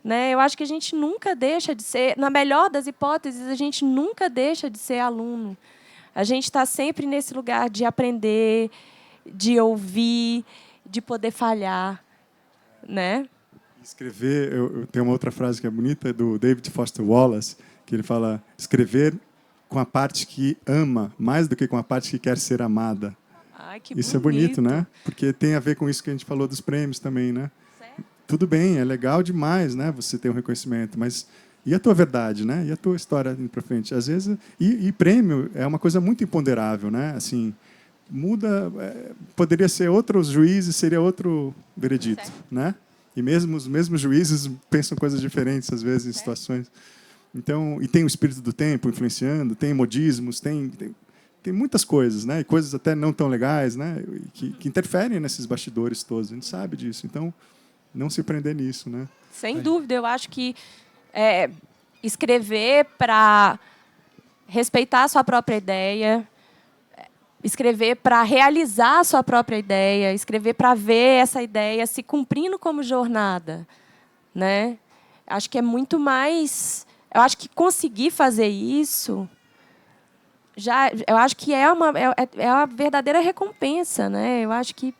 Né? Eu acho que a gente nunca deixa de ser, na melhor das hipóteses, a gente nunca deixa de ser aluno. A gente está sempre nesse lugar de aprender, de ouvir, de poder falhar. Né? Escrever, eu tenho uma outra frase que é bonita, do David Foster Wallace, que ele fala, escrever com a parte que ama, mais do que com a parte que quer ser amada. Ai, que Isso bonito. é bonito, né? Porque tem a ver com isso que a gente falou dos prêmios também, né? Tudo bem, é legal demais, né? Você ter um reconhecimento, mas e a tua verdade, né? E a tua história indo para frente? Às vezes, e prêmio é uma coisa muito imponderável, né? Assim, muda, poderia ser outros juízes, seria outro veredito, né? E mesmo os mesmos juízes pensam coisas diferentes às vezes em situações. Então, e tem o espírito do tempo influenciando, tem modismos, tem muitas coisas, né? E coisas até não tão legais, né? Que interferem nesses bastidores todos. A gente sabe disso. Então, não se prender nisso, né? Sem dúvida, eu acho que escrever para respeitar a sua própria ideia, escrever para realizar a sua própria ideia, escrever para ver essa ideia se cumprindo como jornada, né? Acho que é muito mais. Eu acho que conseguir fazer isso eu acho que é a verdadeira recompensa, né? Eu acho que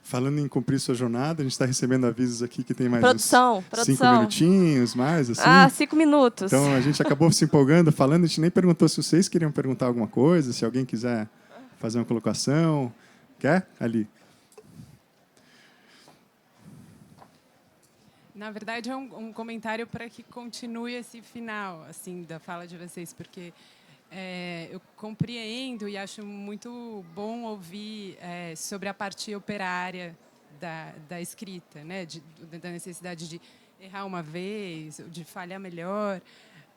Falando em cumprir sua jornada, a gente está recebendo avisos aqui que tem mais produção. 5 minutinhos, mais assim. 5 minutos. Então, a gente acabou se empolgando, falando, a gente nem perguntou se vocês queriam perguntar alguma coisa, se alguém quiser fazer uma colocação. Quer? Ali. Na verdade, é um comentário para que continue esse final assim da fala de vocês, porque eu compreendo e acho muito bom ouvir sobre a parte operária da escrita, né? Da necessidade de errar uma vez, de falhar melhor.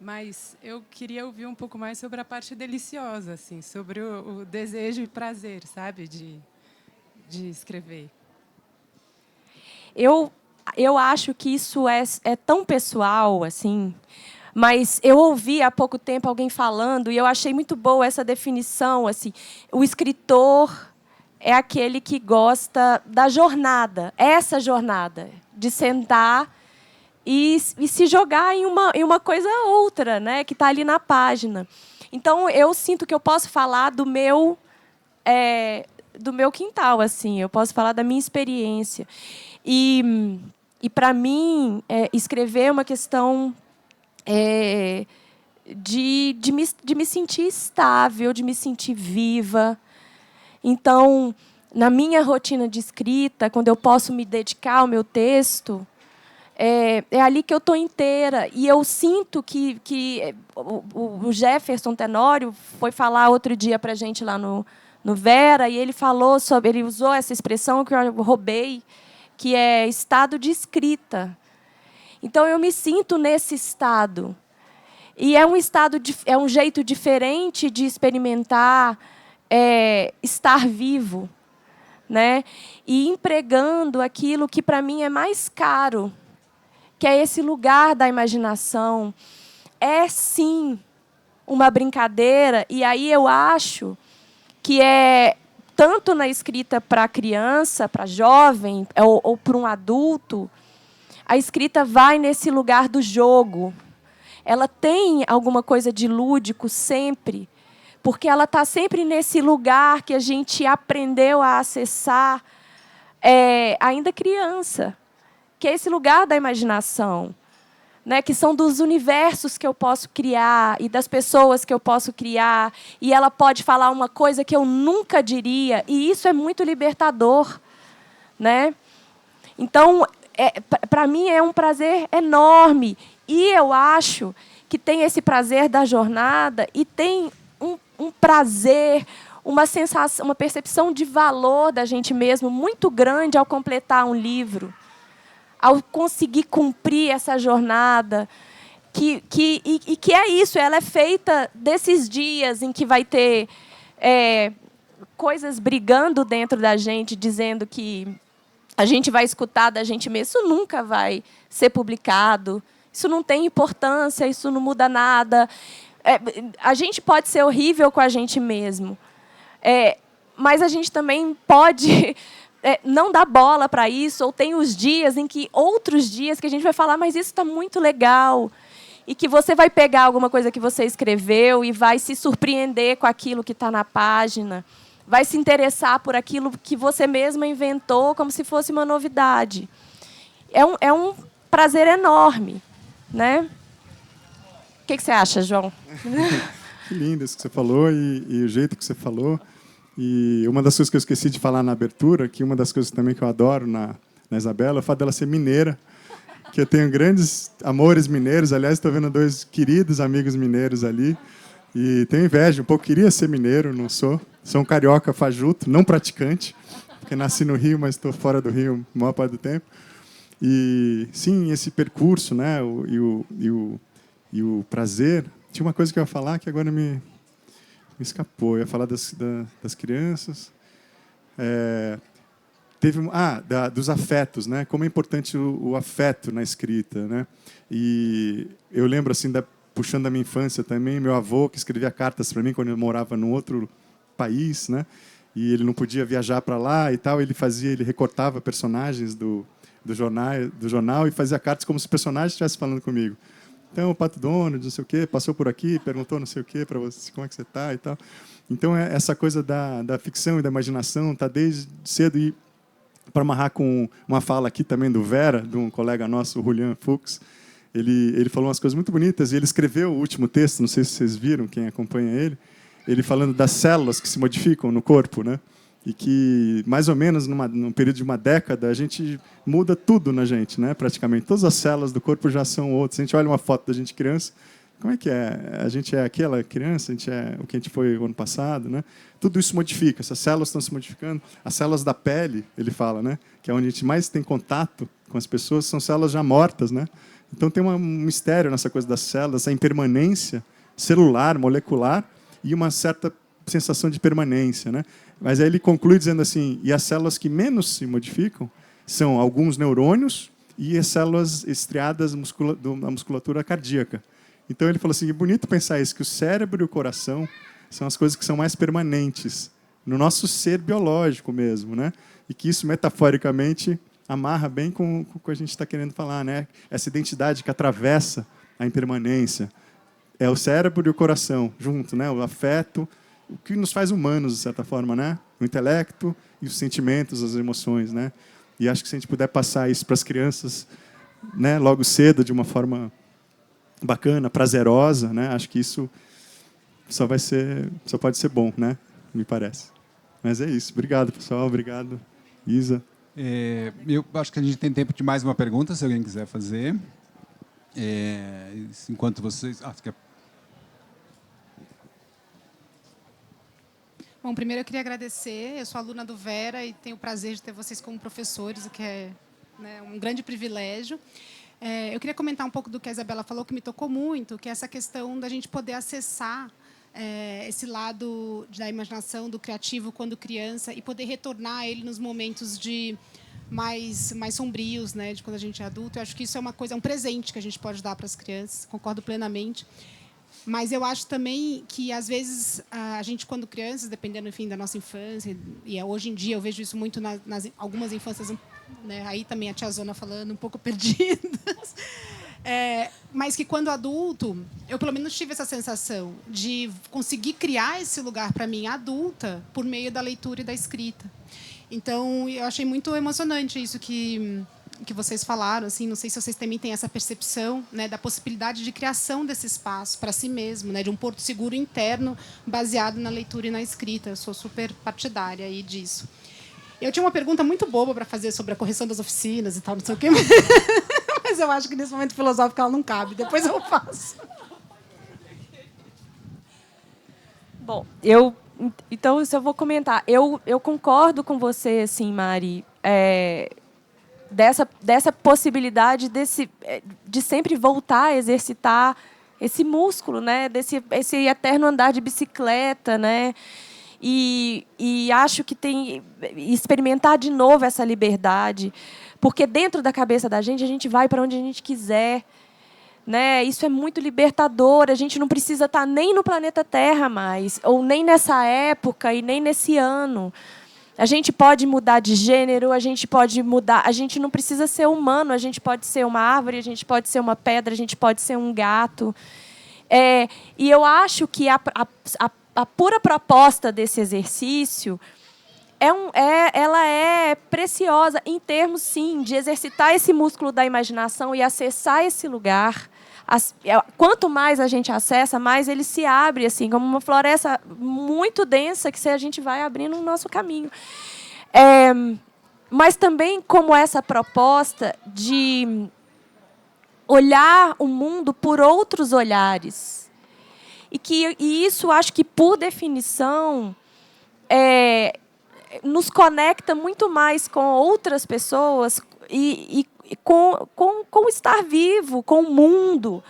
Mas eu queria ouvir um pouco mais sobre a parte deliciosa, assim, sobre o desejo e prazer, sabe, de escrever. Eu acho que isso é tão pessoal, assim. Mas eu ouvi há pouco tempo alguém falando, e eu achei muito boa essa definição. Assim, o escritor é aquele que gosta da jornada, essa jornada, de sentar e se jogar em uma coisa outra, né, que está ali na página. Então, eu sinto que eu posso falar do meu quintal, assim, eu posso falar da minha experiência. E para mim, escrever é uma questão de me sentir estável, de me sentir viva. Então, na minha rotina de escrita, quando eu posso me dedicar ao meu texto, é ali que eu estou inteira. E eu sinto que o Jefferson Tenório foi falar outro dia para a gente lá no Vera, e ele usou essa expressão que eu roubei, que é estado de escrita. Então, eu me sinto nesse estado. E é um jeito diferente de experimentar estar vivo, né? E empregando aquilo que, para mim, é mais caro, que é esse lugar da imaginação. É, sim, uma brincadeira, e aí eu acho que tanto na escrita para criança, para jovem, ou para um adulto, a escrita vai nesse lugar do jogo. Ela tem alguma coisa de lúdico sempre, porque ela está sempre nesse lugar que a gente aprendeu a acessar ainda criança, que é esse lugar da imaginação, né? Que são dos universos que eu posso criar e das pessoas que eu posso criar, e ela pode falar uma coisa que eu nunca diria, e isso é muito libertador, né? Então, para mim é um prazer enorme. E eu acho que tem esse prazer da jornada e tem um prazer, uma sensação, uma percepção de valor da gente mesmo muito grande ao completar um livro, ao conseguir cumprir essa jornada, que é isso, ela é feita desses dias em que vai ter coisas brigando dentro da gente, dizendo que a gente vai escutar da gente mesmo. Isso nunca vai ser publicado, isso não tem importância, isso não muda nada. A gente pode ser horrível com a gente mesmo, mas a gente também pode não dar bola para isso, ou tem os dias em que, outros dias que a gente vai falar, mas isso está muito legal, e que você vai pegar alguma coisa que você escreveu e vai se surpreender com aquilo que está na página, vai se interessar por aquilo que você mesma inventou como se fosse uma novidade. É um prazer enorme, né? O que você acha, João? Que lindo isso que você falou e o jeito que você falou. E uma das coisas que eu esqueci de falar na abertura, que uma das coisas também que eu adoro na Isabela, é o fato dela ser mineira, que eu tenho grandes amores mineiros. Aliás, estou vendo 2 queridos amigos mineiros ali. E tenho inveja, um pouco queria ser mineiro, não sou. Sou um carioca fajuto, não praticante, porque nasci no Rio, mas estou fora do Rio a maior parte do tempo. E, sim, esse percurso, né, e o prazer. Tinha uma coisa que eu ia falar que agora me escapou. Eu ia falar das crianças. Dos afetos, né? Como é importante o afeto na escrita, né? E eu lembro assim puxando da minha infância também, meu avô que escrevia cartas para mim quando eu morava num outro país, né? E ele não podia viajar para lá e tal. Ele recortava personagens do jornal e fazia cartas como se o personagem estivesse falando comigo. Então, o Pato Donald, não sei o quê, passou por aqui, perguntou não sei o quê para você, como é que você está e tal. Então, essa coisa da ficção e da imaginação está desde cedo. E para amarrar com uma fala aqui também do Vera, de um colega nosso, o Julian Fuchs, ele falou umas coisas muito bonitas, e ele escreveu o último texto, não sei se vocês viram, quem acompanha ele falando das células que se modificam no corpo, né? E que, mais ou menos, num período de uma década, a gente muda tudo na gente, né? Praticamente. Todas as células do corpo já são outras. A gente olha uma foto da gente criança, como é que é? A gente é aquela criança, a gente é o que a gente foi o ano passado, né? Tudo isso modifica, essas células estão se modificando. As células da pele, ele fala, né? Que é onde a gente mais tem contato com as pessoas, são células já mortas, né? Então tem um mistério nessa coisa das células, essa impermanência celular, molecular, e uma certa sensação de permanência, né? Mas aí ele conclui dizendo assim, e as células que menos se modificam são alguns neurônios e as células estriadas da musculatura cardíaca. Então ele falou assim, é bonito pensar isso, que o cérebro e o coração são as coisas que são mais permanentes no nosso ser biológico mesmo, né? E que isso, metaforicamente, amarra bem com o que a gente está querendo falar, né? Essa identidade que atravessa a impermanência. É o cérebro e o coração junto, né? O afeto, o que nos faz humanos, de certa forma, né? O intelecto e os sentimentos, as emoções, né? E acho que se a gente puder passar isso para as crianças, né, logo cedo, de uma forma bacana, prazerosa, né? Acho que isso só pode ser bom, né? Me parece. Mas é isso. Obrigado, pessoal. Obrigado, Isa. Eu acho que a gente tem tempo de mais uma pergunta, se alguém quiser fazer. Enquanto vocês... você quer... Bom, primeiro eu queria agradecer. Eu sou aluna do Vera e tenho o prazer de ter vocês como professores, o que é, né, um grande privilégio. Eu queria comentar um pouco do que a Isabela falou, que me tocou muito, que é essa questão da gente poder acessar esse lado da imaginação, do criativo, quando criança, e poder retornar a ele nos momentos de mais sombrios, né, de quando a gente é adulto. Eu acho que isso é uma coisa, um presente que a gente pode dar para as crianças, concordo plenamente. Mas eu acho também que, às vezes, a gente, quando crianças, dependendo, enfim, da nossa infância, e hoje em dia eu vejo isso muito nas algumas infâncias, né, aí também a tia Zona falando, um pouco perdidas, mas que, quando adulto, eu, pelo menos, tive essa sensação de conseguir criar esse lugar para mim adulta por meio da leitura e da escrita. Então, eu achei muito emocionante isso que vocês falaram, assim, não sei se vocês também têm essa percepção, né, da possibilidade de criação desse espaço para si mesmo, né, de um porto seguro interno baseado na leitura e na escrita. Eu sou super partidária aí disso. Eu tinha uma pergunta muito boba para fazer sobre a correção das oficinas e tal, não sei o quê, mas eu acho que nesse momento filosófico ela não cabe. Depois eu faço. Bom, então isso eu vou comentar. Eu concordo com você, assim, Mari, dessa possibilidade de sempre voltar a exercitar esse músculo, né? Esse eterno andar de bicicleta, né? E acho que tem experimentar de novo essa liberdade, porque dentro da cabeça da gente a gente vai para onde a gente quiser, né? Isso é muito libertador. A gente não precisa estar nem no planeta Terra mais, ou nem nessa época e nem nesse ano. A gente pode mudar de gênero, a gente pode mudar. A gente não precisa ser humano, a gente pode ser uma árvore, a gente pode ser uma pedra, a gente pode ser um gato. E eu acho que a pura proposta desse exercício ela é preciosa em termos, sim, de exercitar esse músculo da imaginação e acessar esse lugar. Quanto mais a gente acessa, mais ele se abre, assim, como uma floresta muito densa que a gente vai abrindo no nosso caminho. Mas também como essa proposta de olhar o mundo por outros olhares. E isso, acho que, por definição, nos conecta muito mais com outras pessoas e com estar vivo, com o mundo,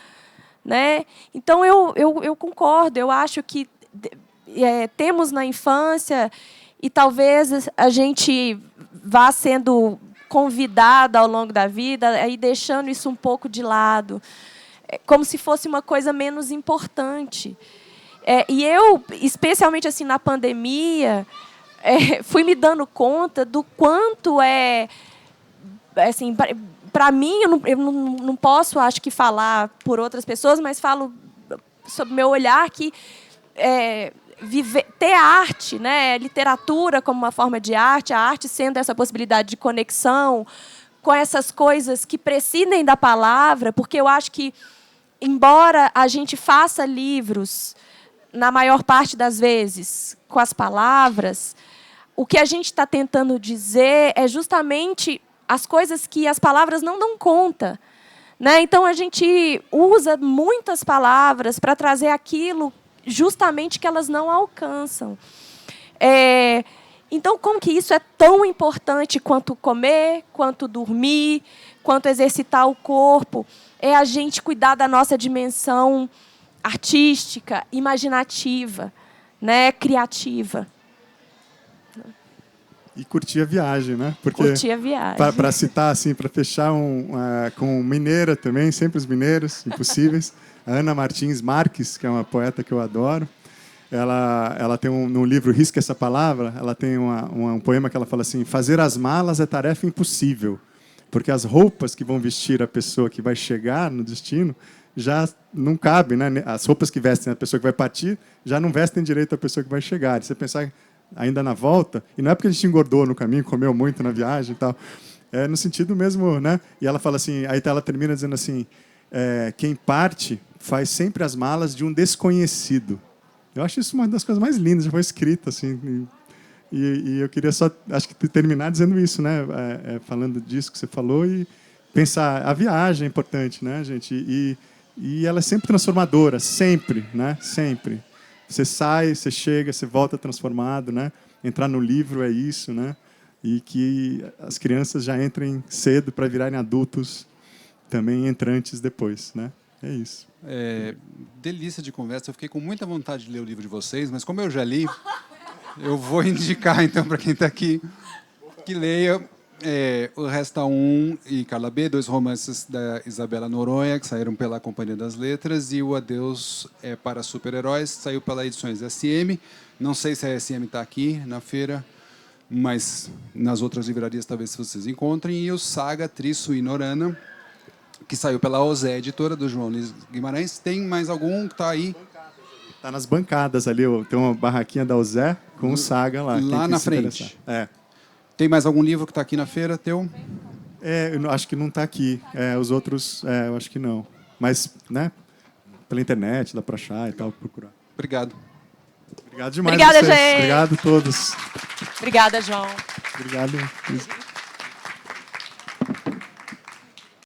né? Então, eu concordo. Eu acho que temos na infância, e talvez a gente vá sendo convidada ao longo da vida, aí deixando isso um pouco de lado, como se fosse uma coisa menos importante. E eu, especialmente assim na pandemia, fui me dando conta do quanto assim, para mim, eu não posso, acho que, falar por outras pessoas, mas falo sobre o meu olhar que ter arte, né, literatura como uma forma de arte, a arte sendo essa possibilidade de conexão com essas coisas que prescindem da palavra, porque eu acho que, embora a gente faça livros, na maior parte das vezes, com as palavras, o que a gente está tentando dizer é justamente as coisas que as palavras não dão conta, né? Então, a gente usa muitas palavras para trazer aquilo justamente que elas não alcançam. Então, como que isso é tão importante quanto comer, quanto dormir, quanto exercitar o corpo? É a gente cuidar da nossa dimensão artística, imaginativa, né, criativa. E curtir a viagem, né? Porque, curtir a viagem. Para citar, assim, para fechar com mineira também, sempre os mineiros, impossíveis. A Ana Martins Marques, que é uma poeta que eu adoro, ela tem no livro Risca Essa Palavra, ela tem um poema que ela fala assim: fazer as malas é tarefa impossível, porque as roupas que vão vestir a pessoa que vai chegar no destino já não cabem, né? As roupas que vestem a pessoa que vai partir já não vestem direito a pessoa que vai chegar. E você pensar ainda na volta, e não é porque a gente engordou no caminho, comeu muito na viagem e tal, no sentido mesmo, né? E ela fala assim, aí ela termina dizendo assim, quem parte faz sempre as malas de um desconhecido. Eu acho isso uma das coisas mais lindas, já foi escrita, assim, e eu queria só, acho que terminar dizendo isso, né? Falando disso que você falou, e pensar, a viagem é importante, né, gente? E ela é sempre transformadora, sempre, né? Sempre. Você sai, você chega, você volta transformado, né? Entrar no livro é isso, né? E que as crianças já entrem cedo para virarem adultos também entrantes depois, né? É isso. Delícia de conversa. Eu fiquei com muita vontade de ler o livro de vocês, mas como eu já li, eu vou indicar então para quem está aqui que leia O Resta Um e Carla B, 2 romances da Isabela Noronha, que saíram pela Companhia das Letras, e O Adeus para Super-Heróis, saiu pela Edições SM. Não sei se a SM está aqui na feira, mas nas outras livrarias talvez vocês encontrem. E o Saga Trisso e Norana, que saiu pela Ozé Editora, do João Luiz Guimarães. Tem mais algum que está aí? Está nas bancadas ali, tem uma barraquinha da Ozé com o Saga lá. Lá na frente. Tem mais algum livro que está aqui na feira, teu? Eu acho que não está aqui. Os outros, eu acho que não. Mas, né, pela internet, dá para achar e tal, procurar. Obrigado. Obrigado demais. Obrigada, vocês. gente. Obrigado a todos. Obrigada, João. Obrigado.